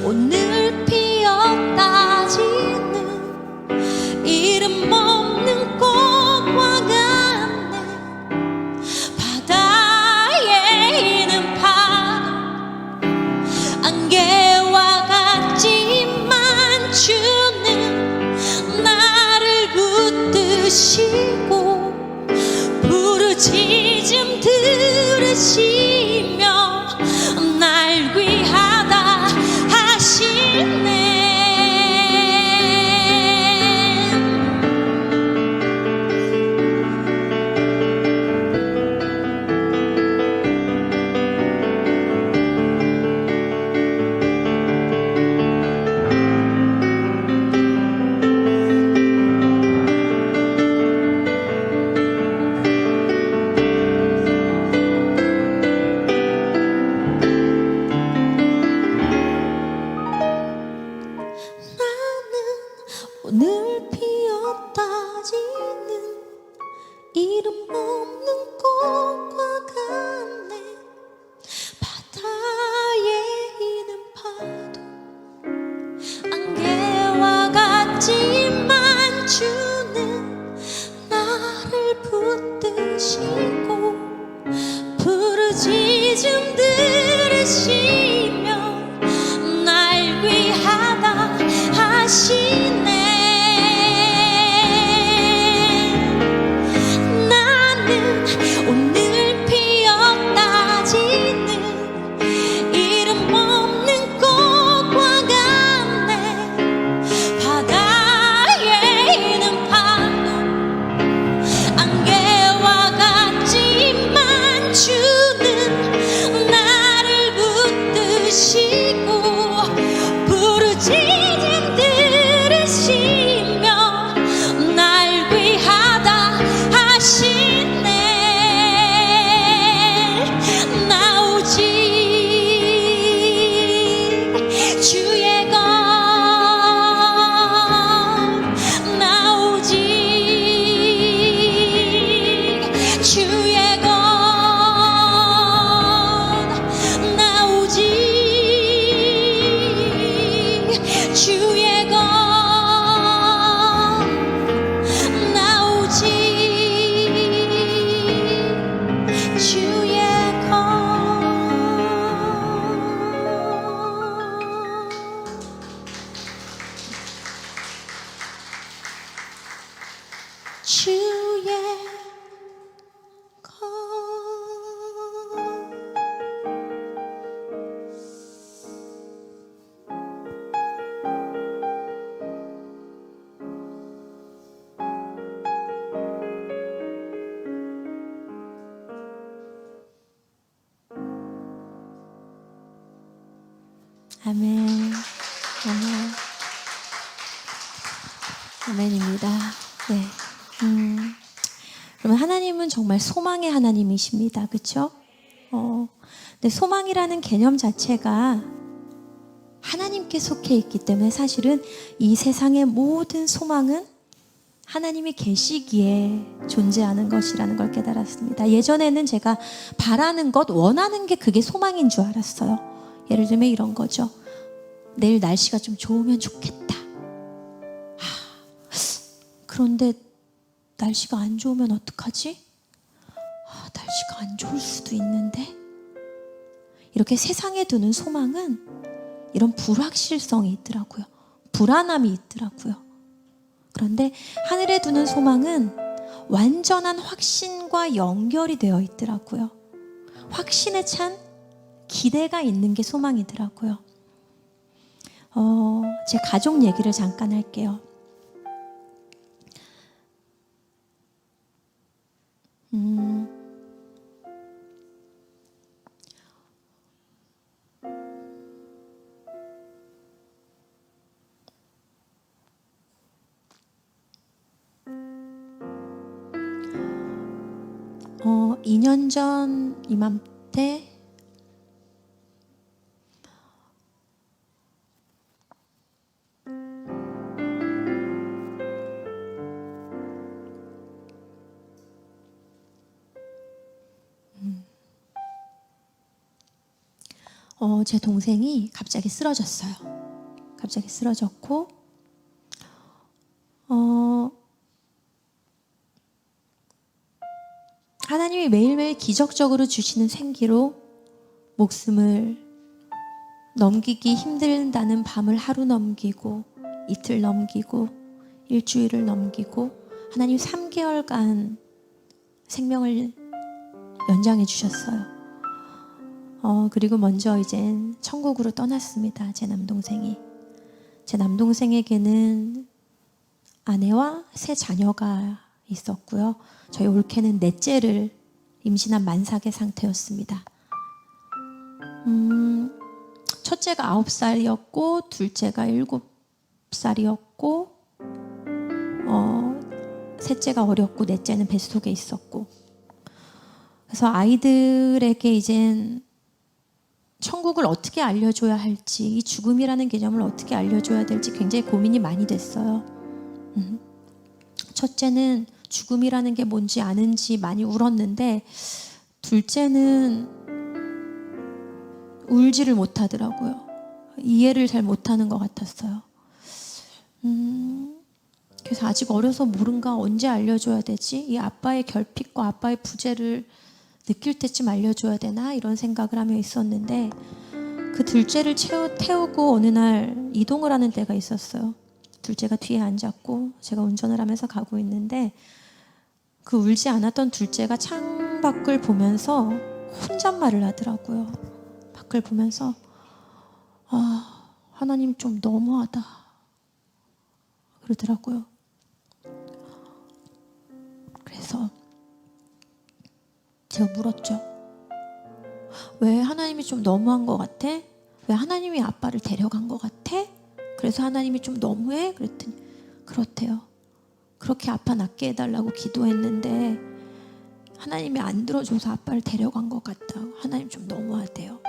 오늘 피었다 지는 이름 없는 꽃과 같네. 바다에 있는 파도 안개와 같지만 주는 나를 붙드시고 부르짖음 부르시며 날 위하다 하시네. 오늘 피었다 지는 이름 없는 꽃과 같네. 바다에 있는 파도 안개와 같지만 주는 나를 붙드시고 부르짖음 들으시며 날 위하다 하시네. 오늘 피었다 지는 이름 없는 꽃과 같네. 바다에 있는 파도 안개와 같지만 주는 나를 붙드시고 부르짖음 들으시며 날 위하다 하시네. 주의 것 나오지. 주의 것 나오지. 주의 것 나오지. 주의 주의 것. 아멘. 아멘. 아멘입니다. 네. 그러면 하나님은 정말 소망의 하나님이십니다. 그렇죠? 근데 소망이라는 개념 자체가 하나님께 속해 있기 때문에 사실은 이 세상의 모든 소망은 하나님이 계시기에 존재하는 것이라는 걸 깨달았습니다. 예전에는 제가 바라는 것, 원하는 게 그게 소망인 줄 알았어요. 예를 들면 이런 거죠. 내일 날씨가 좀 좋으면 좋겠다. 그런데 날씨가 안 좋으면 어떡하지? 날씨가 안 좋을 수도 있는데. 이렇게 세상에 두는 소망은 이런 불확실성이 있더라고요. 불안함이 있더라고요. 그런데 하늘에 두는 소망은 완전한 확신과 연결이 되어 있더라고요. 확신에 찬 기대가 있는 게 소망이더라고요. 제 가족 얘기를 잠깐 할게요. 음, 2년 전 이맘때 제 동생이 갑자기 쓰러졌어요. 갑자기 쓰러졌고 하나님이 매일매일 기적적으로 주시는 생기로 목숨을 넘기기 힘들다는 밤을 하루 넘기고 이틀 넘기고 일주일을 넘기고 하나님 3개월간 생명을 연장해 주셨어요. 그리고 먼저 이제 천국으로 떠났습니다. 제 남동생이. 제 남동생에게는 아내와 3 자녀가 있었고요. 저희 올케는 넷째를 임신한 만삭의 상태였습니다. 첫째가 9살이었고 둘째가 7살이었고 셋째가 어렸고 넷째는 뱃속에 있었고, 그래서 아이들에게 이젠 천국을 어떻게 알려줘야 할지, 이 죽음이라는 개념을 어떻게 알려줘야 될지 굉장히 고민이 많이 됐어요. 첫째는 죽음이라는 게 뭔지 아는지 많이 울었는데 둘째는 울지를 못하더라고요. 이해를 잘 못하는 것 같았어요. 그래서 아직 어려서 모른가, 언제 알려줘야 되지? 이 아빠의 결핍과 아빠의 부재를 느낄 때쯤 알려줘야 되나? 이런 생각을 하며 있었는데, 그 둘째를 태우고 어느 날 이동을 하는 때가 있었어요. 둘째가 뒤에 앉았고 제가 운전을 하면서 가고 있는데, 그 울지 않았던 둘째가 창밖을 보면서 혼잣말을 하더라고요. 밖을 보면서 하나님 좀 너무하다 그러더라고요. 그래서 제가 물었죠. 왜 하나님이 좀 너무한 것 같아? 왜 하나님이 아빠를 데려간 것 같아? 그래서 하나님이 좀 너무해? 그랬더니 그렇대요. 그렇게 아빠 낫게 해달라고 기도했는데 하나님이 안 들어줘서 아빠를 데려간 것 같다고. 하나님 좀 너무하대요.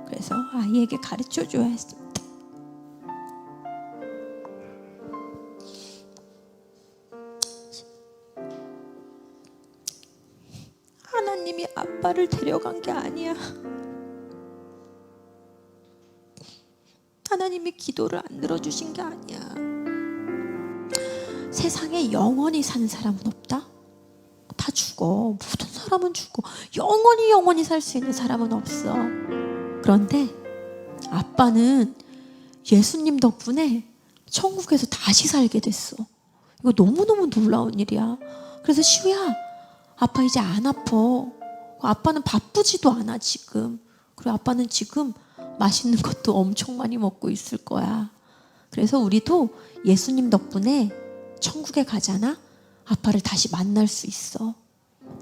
그래서 아이에게 가르쳐줘야 했습니다. 하나님이 아빠를 데려간 게 아니야. 하나님이 기도를 안 들어주신 게 아니야. 세상에 영원히 사는 사람은 없다. 다 죽어. 모든 사람은 죽어. 영원히 살 수 있는 사람은 없어. 그런데 아빠는 예수님 덕분에 천국에서 다시 살게 됐어. 이거 너무너무 놀라운 일이야. 그래서 시우야, 아빠 이제 안 아파. 아빠는 바쁘지도 않아 지금. 그리고 아빠는 지금 맛있는 것도 엄청 많이 먹고 있을 거야. 그래서 우리도 예수님 덕분에 천국에 가잖아. 아빠를 다시 만날 수 있어.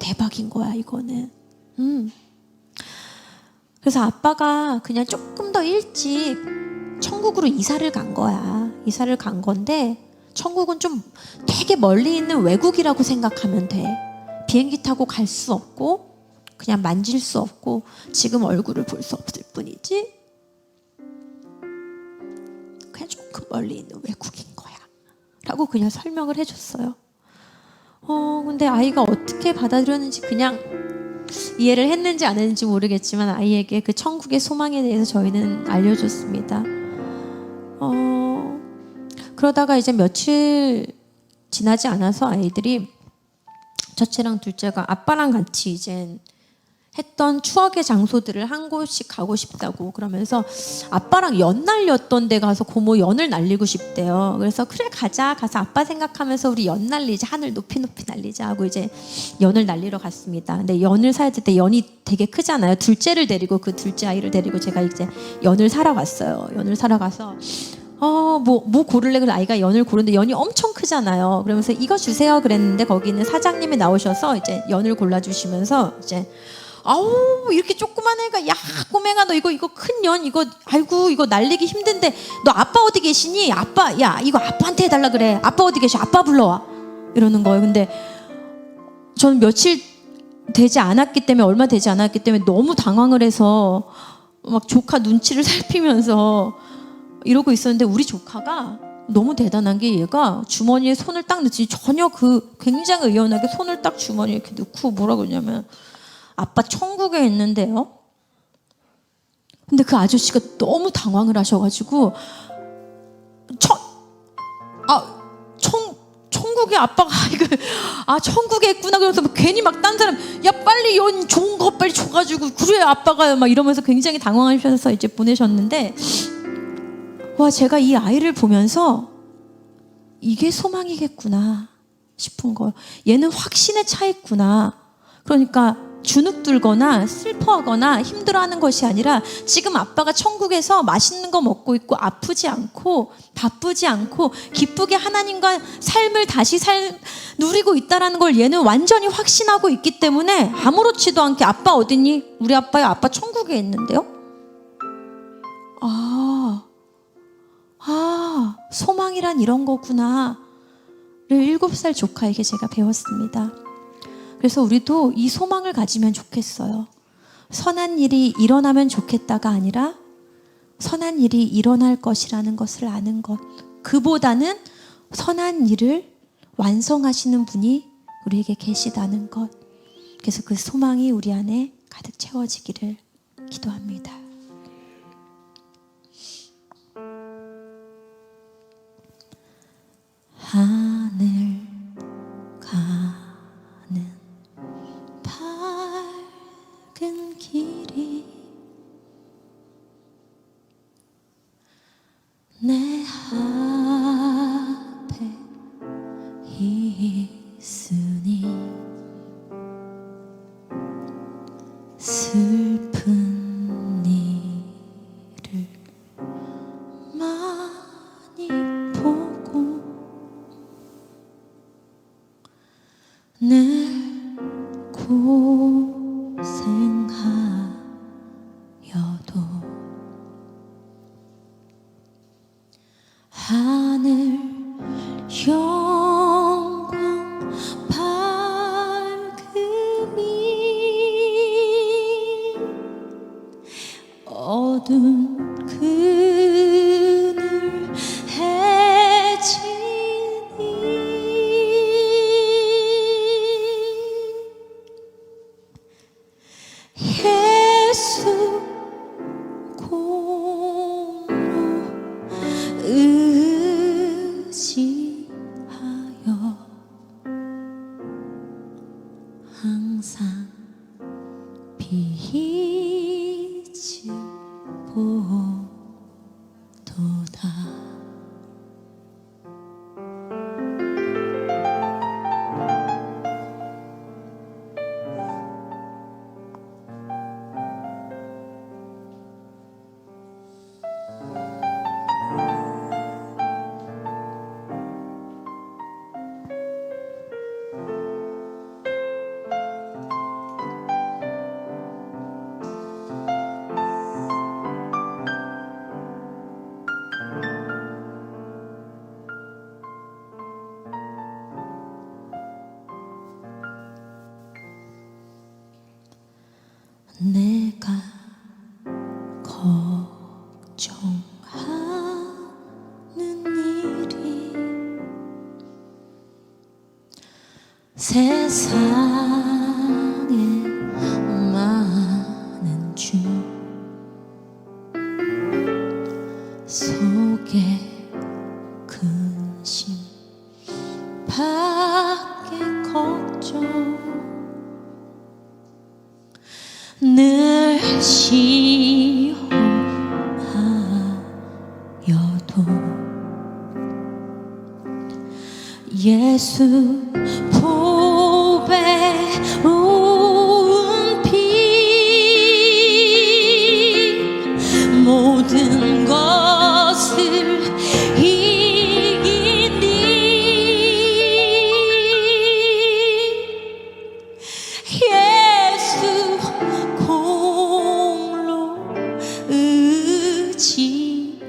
대박인 거야 이거는. 그래서 아빠가 그냥 조금 더 일찍 천국으로 이사를 간 거야. 이사를 간 건데 천국은 좀 되게 멀리 있는 외국이라고 생각하면 돼. 비행기 타고 갈 수 없고 그냥 만질 수 없고 지금 얼굴을 볼 수 없을 뿐이지 그냥 조금 멀리 있는 외국인 거야 라고 그냥 설명을 해줬어요. 근데 아이가 어떻게 받아들였는지, 그냥 이해를 했는지 안 했는지 모르겠지만 아이에게 그 천국의 소망에 대해서 저희는 알려줬습니다. 그러다가 이제 며칠 지나지 않아서 아이들이, 첫째랑 둘째가 아빠랑 같이 이제 했던 추억의 장소들을 한 곳씩 가고 싶다고 그러면서 아빠랑 연 날렸던 데 가서 고모 연을 날리고 싶대요. 그래서 그래 가자, 가서 아빠 생각하면서 우리 연 날리자, 하늘 높이 날리자 하고 이제 연을 날리러 갔습니다. 근데 연을 사야 될 때 연이 되게 크잖아요. 둘째를 데리고, 그 둘째 아이를 데리고 제가 이제 연을 사러 갔어요. 연을 사러 가서 뭐 고를래? 그래서 아이가 연을 고르는데 연이 엄청 크잖아요. 그러면서 이거 주세요 그랬는데 거기 있는 사장님이 나오셔서 이제 연을 골라주시면서 이제 아우 이렇게 조그만 애가, 야 꼬맹아 너 이거 큰 연 이거 아이고 이거 날리기 힘든데 너 아빠 어디 계시니? 아빠, 야 이거 아빠한테 해달라 그래. 아빠 어디 계셔? 아빠 불러와. 이러는 거예요. 근데 저는 며칠 되지 않았기 때문에, 얼마 되지 않았기 때문에 너무 당황을 해서 막 조카 눈치를 살피면서 이러고 있었는데, 우리 조카가 너무 대단한 게 얘가 주머니에 손을 딱 넣지, 전혀 굉장히 의연하게 손을 딱 주머니에 이렇게 넣고 뭐라 그러냐면 아빠 천국에 있는데요. 근데 그 아저씨가 너무 당황을 하셔가지고 천국에 아빠가 천국에 있구나 그러면서 괜히 막 딴 사람, 야 빨리 연 좋은 거 빨리 줘가지고 그래 아빠가 막 이러면서 굉장히 당황하셔서 이제 보내셨는데, 와 제가 이 아이를 보면서 이게 소망이겠구나 싶은 거예요. 얘는 확신에 차 있구나. 그러니까 주눅들거나 슬퍼하거나 힘들어하는 것이 아니라 지금 아빠가 천국에서 맛있는 거 먹고 있고 아프지 않고 바쁘지 않고 기쁘게 하나님과 삶을 다시 누리고 있다는 걸 얘는 완전히 확신하고 있기 때문에 아무렇지도 않게 아빠 어디니? 우리 아빠요. 아빠 천국에 있는데요. 소망이란 이런 거구나를 7살 조카에게 제가 배웠습니다. 그래서 우리도 이 소망을 가지면 좋겠어요. 선한 일이 일어나면 좋겠다가 아니라 선한 일이 일어날 것이라는 것을 아는 것. 그보다는 선한 일을 완성하시는 분이 우리에게 계시다는 것. 그래서 그 소망이 우리 안에 가득 채워지기를 기도합니다. 하늘 가는 밝은 길이 내 앞에 있으니 슬픈 일을 많이 보고 늘 고생하여도 하늘 영광 밝음이 어두운 그늘 해지니 예수 공로 의지하여 항상 빛을 보도다. 내가 걱정하는 일이 세상에 많은 중 속에 근심 밖에 걱정 늘 시험하여도 예수 보배로운 피 모든 것을 이기니 예수 공로 의지하여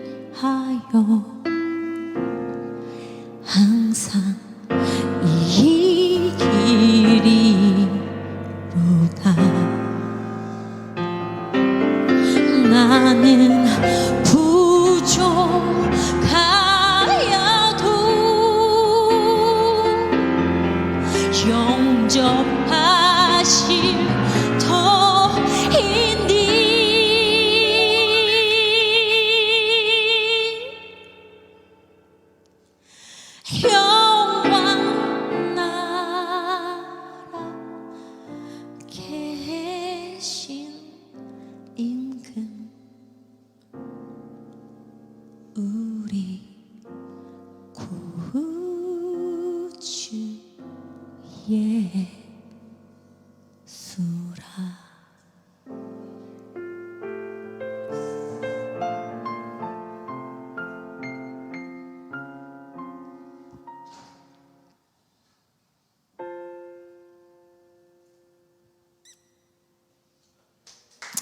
항상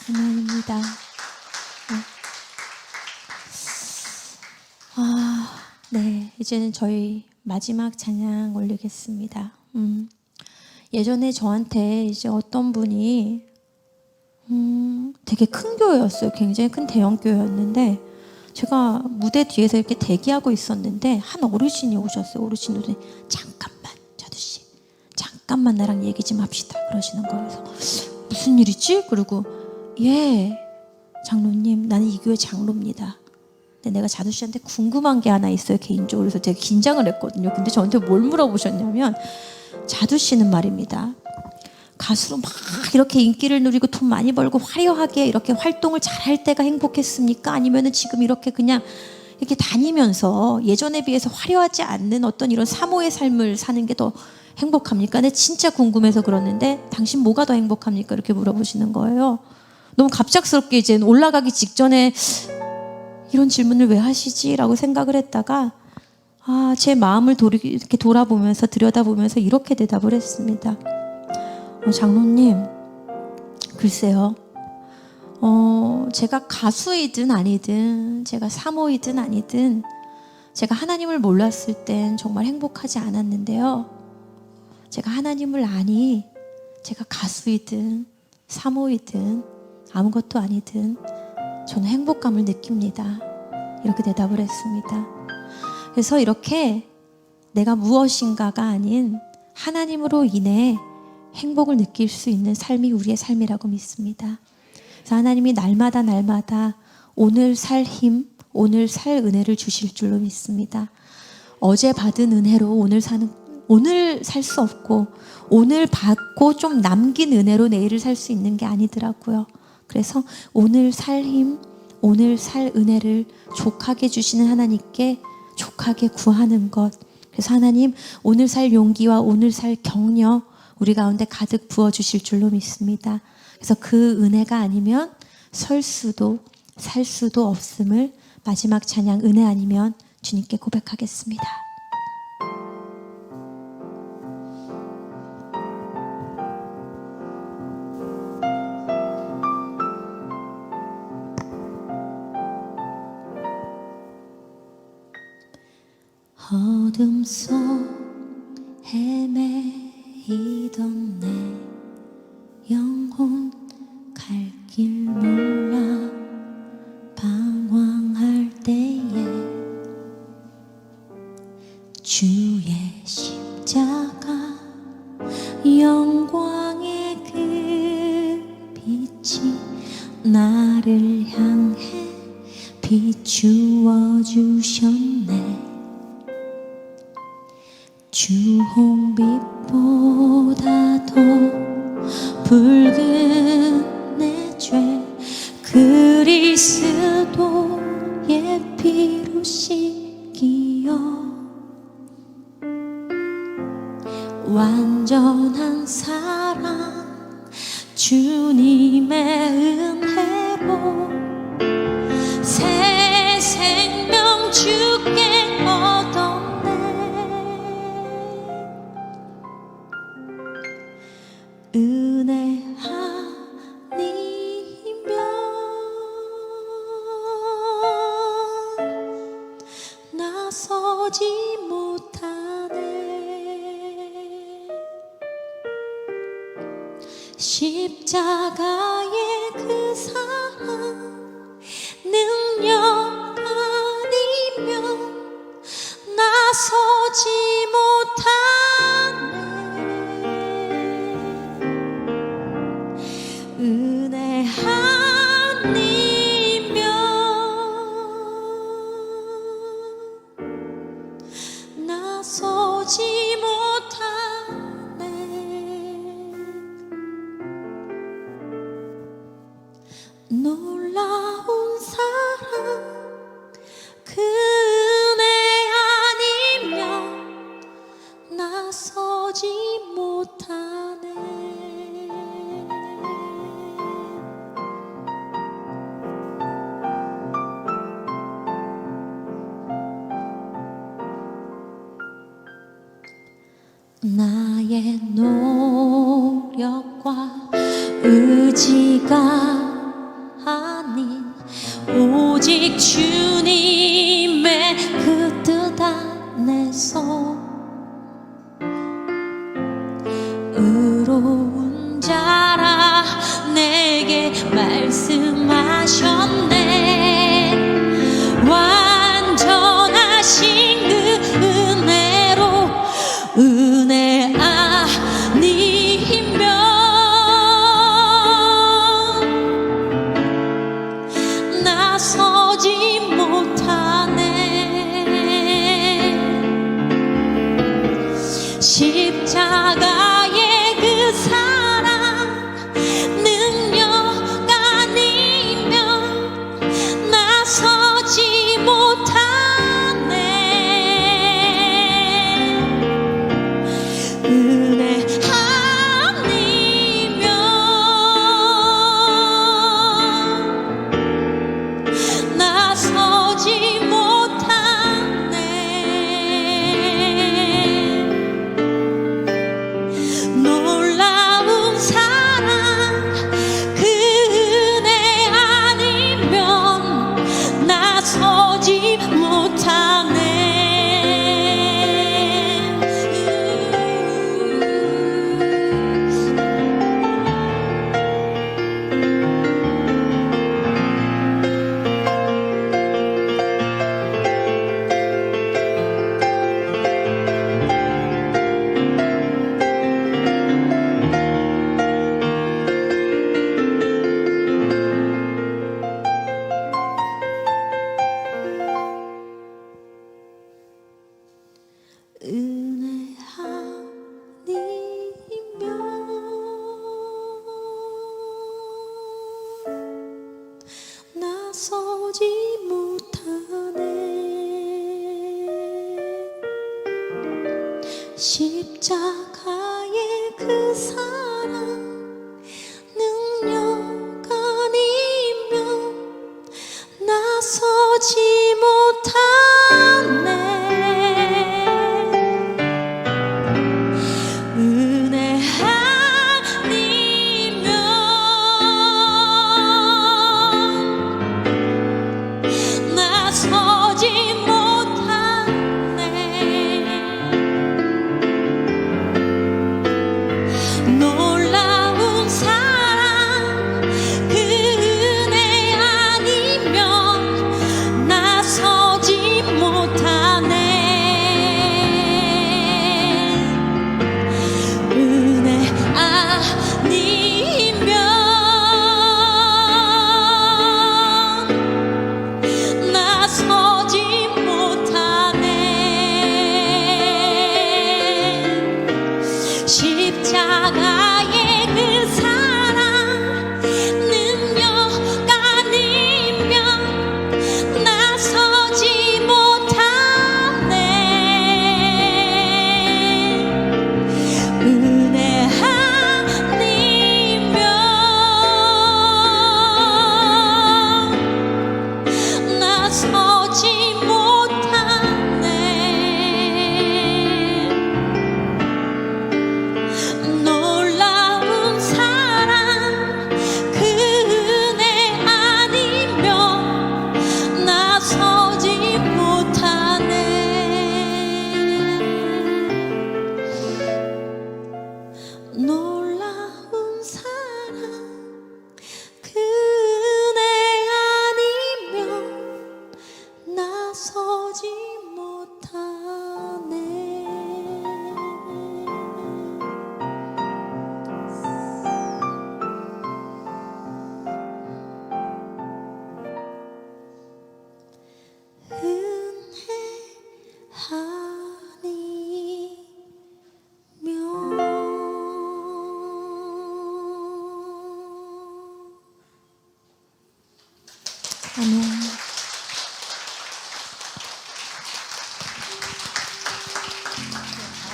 아멘입니다. 네, 이제는 저희 마지막 찬양 올리겠습니다. 예전에 저한테 이제 어떤 분이 되게 큰 교회였어요. 굉장히 큰 대형 교회였는데 제가 무대 뒤에서 이렇게 대기하고 있었는데 한 어르신이 오셨어요. 어르신이 잠깐만, 자두씨, 잠깐만 나랑 얘기 좀 합시다 그러시는 거예요. 그래서 무슨 일이지? 그리고 예, 장로님, 나는 이 교회 장로입니다. 근데 내가 자두 씨한테 궁금한 게 하나 있어요, 개인적으로. 그래서 되게 긴장을 했거든요. 근데 저한테 뭘 물어보셨냐면, 자두 씨는 말입니다, 가수로 막 이렇게 인기를 누리고 돈 많이 벌고 화려하게 이렇게 활동을 잘할 때가 행복했습니까? 아니면은 지금 이렇게 그냥 이렇게 다니면서 예전에 비해서 화려하지 않는 어떤 이런 사모의 삶을 사는 게 더 행복합니까? 근데 진짜 궁금해서 그러는데, 당신 뭐가 더 행복합니까? 이렇게 물어보시는 거예요. 너무 갑작스럽게 이제 올라가기 직전에 이런 질문을 왜 하시지? 라고 생각을 했다가 제 마음을 이렇게 돌아보면서 들여다보면서 이렇게 대답을 했습니다. 장로님, 글쎄요, 제가 가수이든 아니든 제가 사모이든 아니든 제가 하나님을 몰랐을 땐 정말 행복하지 않았는데요, 제가 하나님을 아니 제가 가수이든 사모이든 아무것도 아니든 저는 행복감을 느낍니다. 이렇게 대답을 했습니다. 그래서 이렇게 내가 무엇인가가 아닌 하나님으로 인해 행복을 느낄 수 있는 삶이 우리의 삶이라고 믿습니다. 그래서 하나님이 날마다 오늘 살 힘, 오늘 살 은혜를 주실 줄로 믿습니다. 어제 받은 은혜로 오늘 살 수 없고, 오늘 받고 좀 남긴 은혜로 내일을 살 수 있는 게 아니더라고요. 그래서 오늘 살 힘, 오늘 살 은혜를 족하게 주시는 하나님께 족하게 구하는 것. 그래서 하나님, 오늘 살 용기와 오늘 살 격려 우리 가운데 가득 부어주실 줄로 믿습니다. 그래서 그 은혜가 아니면 설 수도 살 수도 없음을 마지막 찬양 은혜 아니면 주님께 고백하겠습니다. 어둠 속 헤매이던 내 영혼 갈 길 몰라 방황할 때에 주의 십자가 영광의 그 빛이 나를 향해 비추어 주셨네. 주홍빛보다 더 붉은 내 죄 그리스도의 피로 씻기어 완전한 사랑 주님의 은혜로 새 생명 주께 얻었네. 은혜 아니면 나서지 못하네. 십자가의 그 사랑 능력 아니면 나서지 못하네. 은혜 아니면 나서지 못하네. 놀라운 사랑 그 은혜 아니면 나서지 못하네. 나의 노력과 의지가 아닌 오직 주님의 그 뜻 안에서 의로운 자라 내게 말씀하셨네. 완전하신 그 은혜로 은혜 아니면 나서지 못하네. 십자가의 그 사랑 능력 아니면 나서지 못하네. 은혜 아니면 나서지 못하네. 놀라운 사랑 그 은혜 아니면 나서지 못하네. 은혜 아니면 나서지 못하네. 십자가의 그 사랑 능력 아니면 나서지 못하네. 은혜 아니면 나서지 못하네. 놀라운 사랑 그 은혜 아니면 나서지 못하네. 은혜 아니면 나서지 못하네. 십자가의 그 사랑 능력 아니면 나서지 못하네. 은혜 아니면 나서지 못하네. 놀라운 사랑 그 은혜 아니면 나서지 못하네. 놀라운 사랑 그 은혜 아니면 나서지 못하네. 아멘.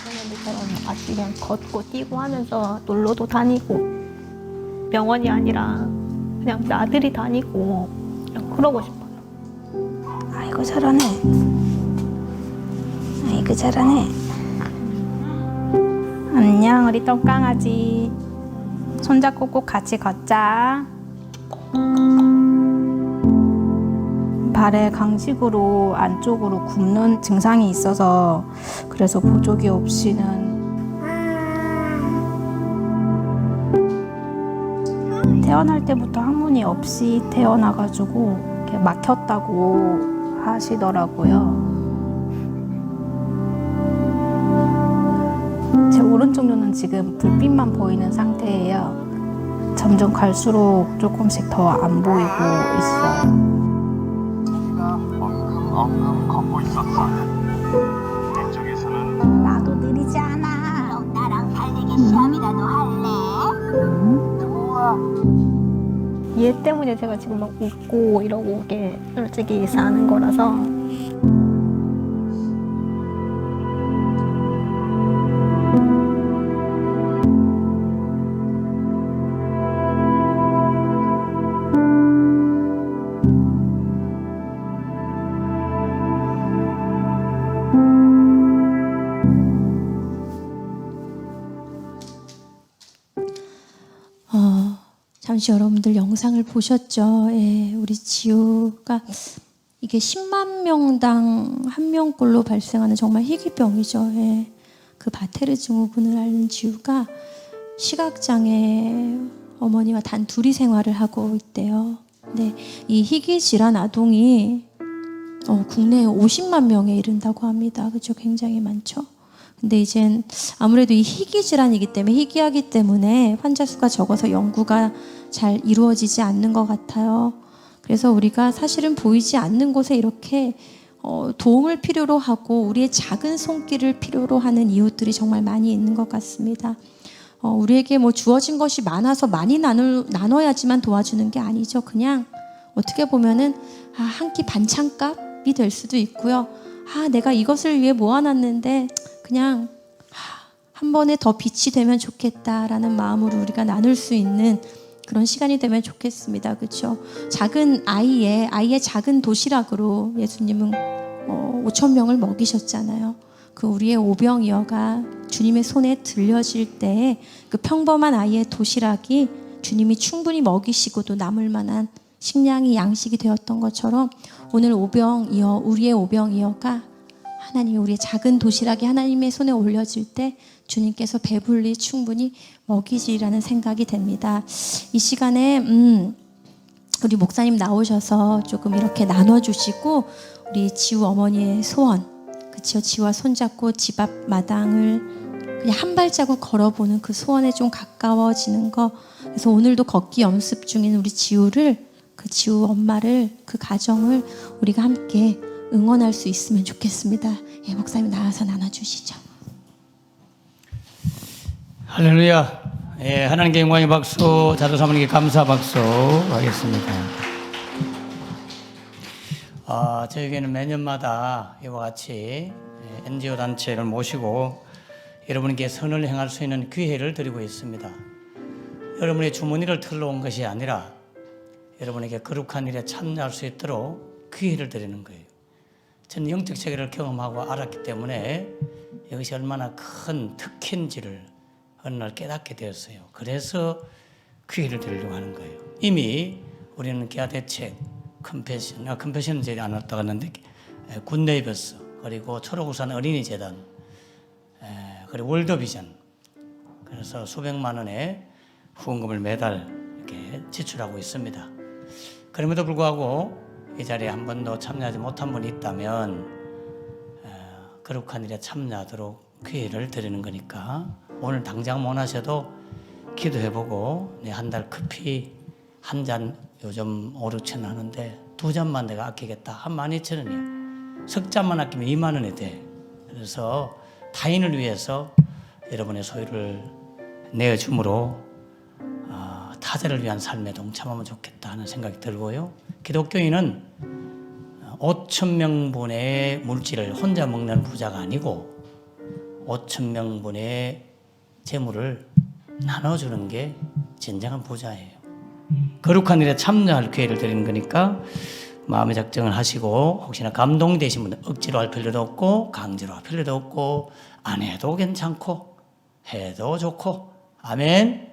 아버님처럼 같이 그냥 걷고 뛰고 하면서 놀러도 다니고 병원이 아니라 그냥 나들이 다니고 그냥 그러고 싶어요. 아이고 잘하네. 아이고 잘하네. 안녕 우리 똥강아지. 손잡고 꼭 같이 걷자. 발에 강직으로 안쪽으로 굽는 증상이 있어서 그래서 보조기 없이는 태어날 때부터 항문이 없이 태어나가지고 이렇게 막혔다고 하시더라고요. 제 오른쪽 눈은 지금 불빛만 보이는 상태예요. 점점 갈수록 조금씩 더 안 보이고 있어요. 기가 엉금 걷고 있었어. 왼쪽에서는 나도 느리지 않아. 나랑 달리기 시합이라도 할래? 좋아. 얘 때문에 제가 지금 막 웃고 이러고 이게 솔직히 사는 거라서. 잠시 여러분들 영상을 보셨죠? 예, 우리 지우가 이게 10만 명당 한 명꼴로 발생하는 정말 희귀병이죠. 예, 그 바테르 증후군을 앓는 지우가 시각장애 어머니와 단 둘이 생활을 하고 있대요. 네, 이 희귀 질환 아동이 국내에 50만 명에 이른다고 합니다. 그렇죠? 굉장히 많죠. 근데 이젠 아무래도 이 희귀 질환이기 때문에 희귀하기 때문에 환자 수가 적어서 연구가 잘 이루어지지 않는 것 같아요. 그래서 우리가 사실은 보이지 않는 곳에 이렇게 도움을 필요로 하고 우리의 작은 손길을 필요로 하는 이웃들이 정말 많이 있는 것 같습니다. 우리에게 뭐 주어진 것이 많아서 많이 나눠야지만 도와주는 게 아니죠. 그냥 어떻게 보면은 한 끼 반찬값이 될 수도 있고요. 내가 이것을 위해 모아놨는데 그냥 한 번에 더 빛이 되면 좋겠다라는 마음으로 우리가 나눌 수 있는 그런 시간이 되면 좋겠습니다. 그렇죠? 작은 아이의 작은 도시락으로 예수님은 5천 명을 먹이셨잖아요. 그 우리의 오병이어가 주님의 손에 들려질 때에 그 평범한 아이의 도시락이 주님이 충분히 먹이시고도 남을 만한 식량이 양식이 되었던 것처럼 오늘 우리의 오병이어가 하나님이 우리의 작은 도시락이 하나님의 손에 올려질 때 주님께서 배불리 충분히 먹이시리라는 생각이 됩니다. 이 시간에 우리 목사님 나오셔서 조금 이렇게 나눠주시고 우리 지우 어머니의 소원, 그치요? 지우와 손잡고 집 앞 마당을 그냥 한 발자국 걸어보는 그 소원에 좀 가까워지는 거. 그래서 오늘도 걷기 연습 중인 우리 지우를, 그 지우 엄마를, 그 가정을 우리가 함께 응원할 수 있으면 좋겠습니다. 예, 목사님 나와서 나눠주시죠. 할렐루야. 예, 하나님께 영광의 박수, 자도 사모님께 감사 박수 하겠습니다. 저희에게는 매년마다 이와 같이 NGO 단체를 모시고 여러분께 선을 행할 수 있는 기회를 드리고 있습니다. 여러분의 주머니를 털러 온 것이 아니라 여러분에게 거룩한 일에 참여할 수 있도록 기회를 드리는 거예요. 저는 영적 세계를 경험하고 알았기 때문에 이것이 얼마나 큰 특혜인지를 어느 날 깨닫게 되었어요. 그래서 기회를 드리려고 하는 거예요. 이미 우리는 기아 대책, 컴패션은 이제 안 왔다 갔는데 굿네이버스, 그리고 초록우산 어린이재단, 그리고 월드비전, 그래서 수백만 원의 후원금을 매달 이렇게 지출하고 있습니다. 그럼에도 불구하고 이 자리에 한 번도 참여하지 못한 분이 있다면 거룩한 일에 참여하도록 기회를 드리는 거니까 오늘 당장 못 하셔도 기도해보고 한 달 커피 한 잔 요즘 5, 6천 원 하는데 2잔만 내가 아끼겠다 하면 12,000원이야. 석 잔만 아끼면 2만 원이 돼. 그래서 타인을 위해서 여러분의 소유를 내어줌으로 타자를 위한 삶에 동참하면 좋겠다 하는 생각이 들고요. 기독교인은 5천 명분의 물질을 혼자 먹는 부자가 아니고 5천 명분의 재물을 나눠주는 게 진정한 부자예요. 거룩한 일에 참여할 기회를 드리는 거니까 마음의 작정을 하시고, 혹시나 감동되신 분은 억지로 할 필요도 없고 강제로 할 필요도 없고 안 해도 괜찮고 해도 좋고, 아멘.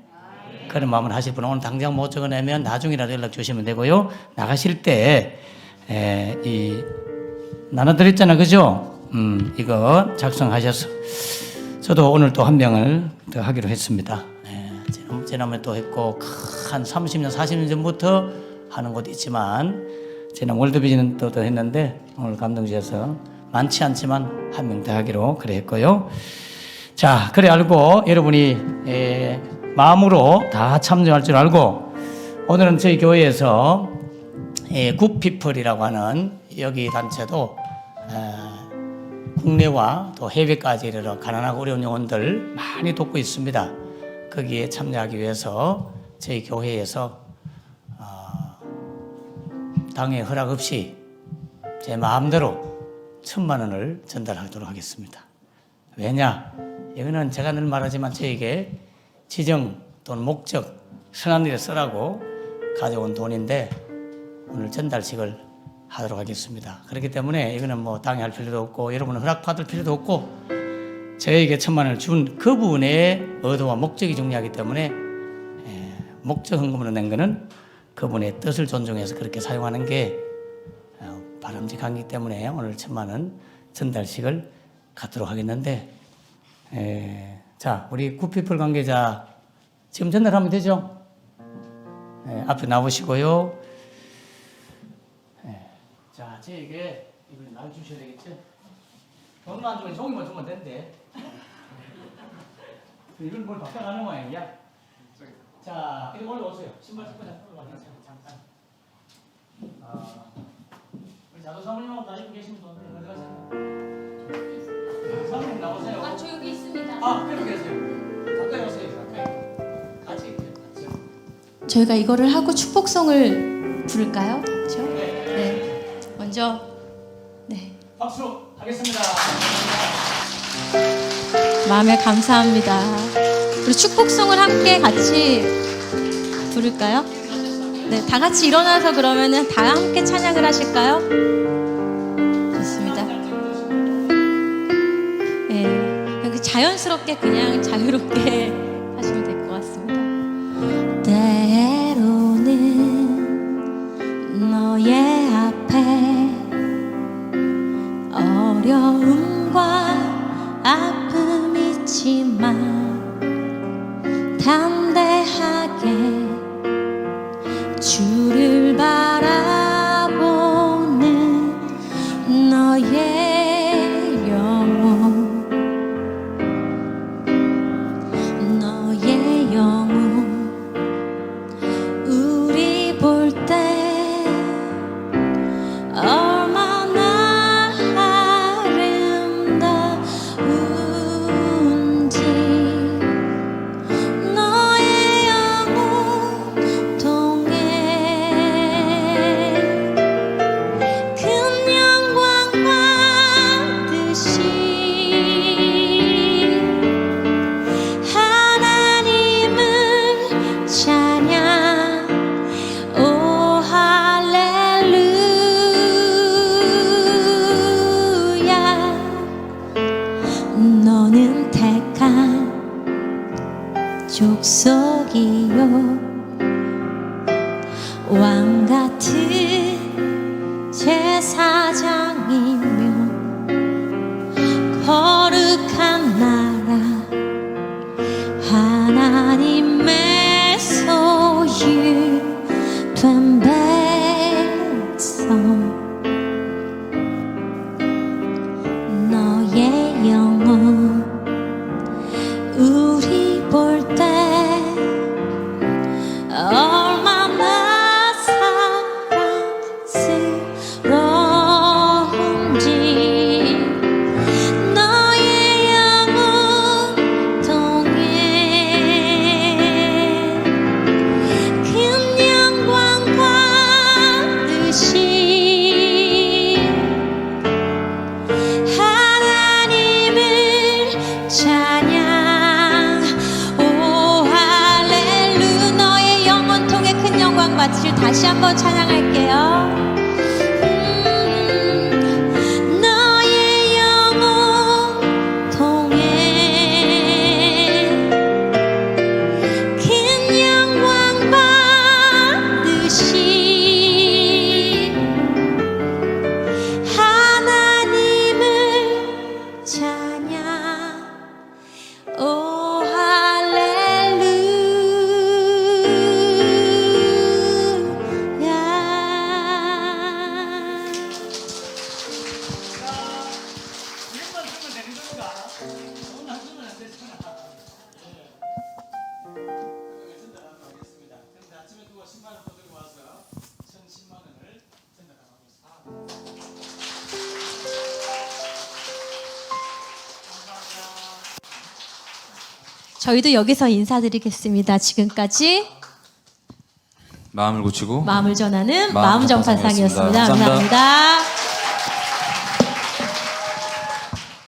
그런 마음을 하실 분은 오늘 당장 못 적어내면 나중이라도 연락 주시면 되고요. 나가실 때 이 나눠드렸잖아, 그죠? 이거 작성하셔서 저도 오늘 또 한 병을 더 하기로 했습니다. 지난번에 또 했고 한 30년, 40년 전부터 하는 곳 있지만 지난 월드비전은 또 했는데 오늘 감동주셔서 많지 않지만 한 명 더 하기로 그래 했고요. 자, 그래 알고 여러분이 마음으로 다 참여할 줄 알고 오늘은 저희 교회에서 굿피플이라고 하는 여기 단체도 국내와 또 해외까지 이르러 가난하고 어려운 영혼들 많이 돕고 있습니다. 거기에 참여하기 위해서 저희 교회에서 당의 허락 없이 제 마음대로 1,000만 원을 전달하도록 하겠습니다. 왜냐? 이거는 제가 늘 말하지만 저에게 지정 또는 목적, 선한 일에 쓰라고 가져온 돈인데 오늘 전달식을 하도록 하겠습니다. 그렇기 때문에 이거는 뭐 당해할 필요도 없고 여러분은 허락받을 필요도 없고 저에게 1,000만 원을 준 그분의 의도와 목적이 중요하기 때문에 목적 헌금으로 낸 거는 그분의 뜻을 존중해서 그렇게 사용하는 게 바람직하기 때문에 오늘 1,000만 원 전달식을 갖도록 하겠는데 자, 우리 굿피플 관계자 지금 전달하면 되죠? 앞에 나오시고요. 자, 저에게 이걸 놔주셔야 되겠죠? 돈만 주면 종이만 주면 된대. 이걸 뭘 바꿔가는 모양이야? 자, 이거 올라오세요. 신발 신고 올라가세요. 잠깐. 우리 자도 사모님하고 다니고 계시는 분들 어디 가세요? 사모님 나오세요. 저 여기 있습니다. 여기 계세요. 가까이 오세요. 가까이. 같이 저희가 이거를 하고 축복성을 부를까요? 그렇죠? 네. 먼저 박수 하겠습니다. 마음에 감사합니다. 우리 축복성을 함께 같이 부를까요? 네, 다 같이 일어나서 그러면은 다 함께 찬양을 하실까요? 좋습니다. 네, 여기 자연스럽게 그냥 자유롭게 하시면 될 것 같습니다. 때로는 너의 앞에 어려움과 아픔 있지만 담대하게 주를 바라보는 너의 영혼 우리 볼 때 얼마나 아름다운지 너의 영혼 통해 큰 영광 받으시 하나님을 찬양 오 할렐루야 너는 택한 족속이요 왕같은 제사장이며 거룩한 나라 하나님의 소유된 백성 너의 영혼 우리 볼 때 얼마나 사랑스러운지 너의 영혼 통해 큰 영광 받으시 하나님을 찬양 오 할렐루 너의 영혼 통해 큰 영광 받으실 다시 한번 찬양할게요. 너의 영혼 통해 큰 영광 받으시 저희도 여기서 인사드리겠습니다. 지금까지 마음을 고치고 마음을 전하는 마음정파상이었습니다. 마음정파상이었습니다. 감사합니다. 감사합니다.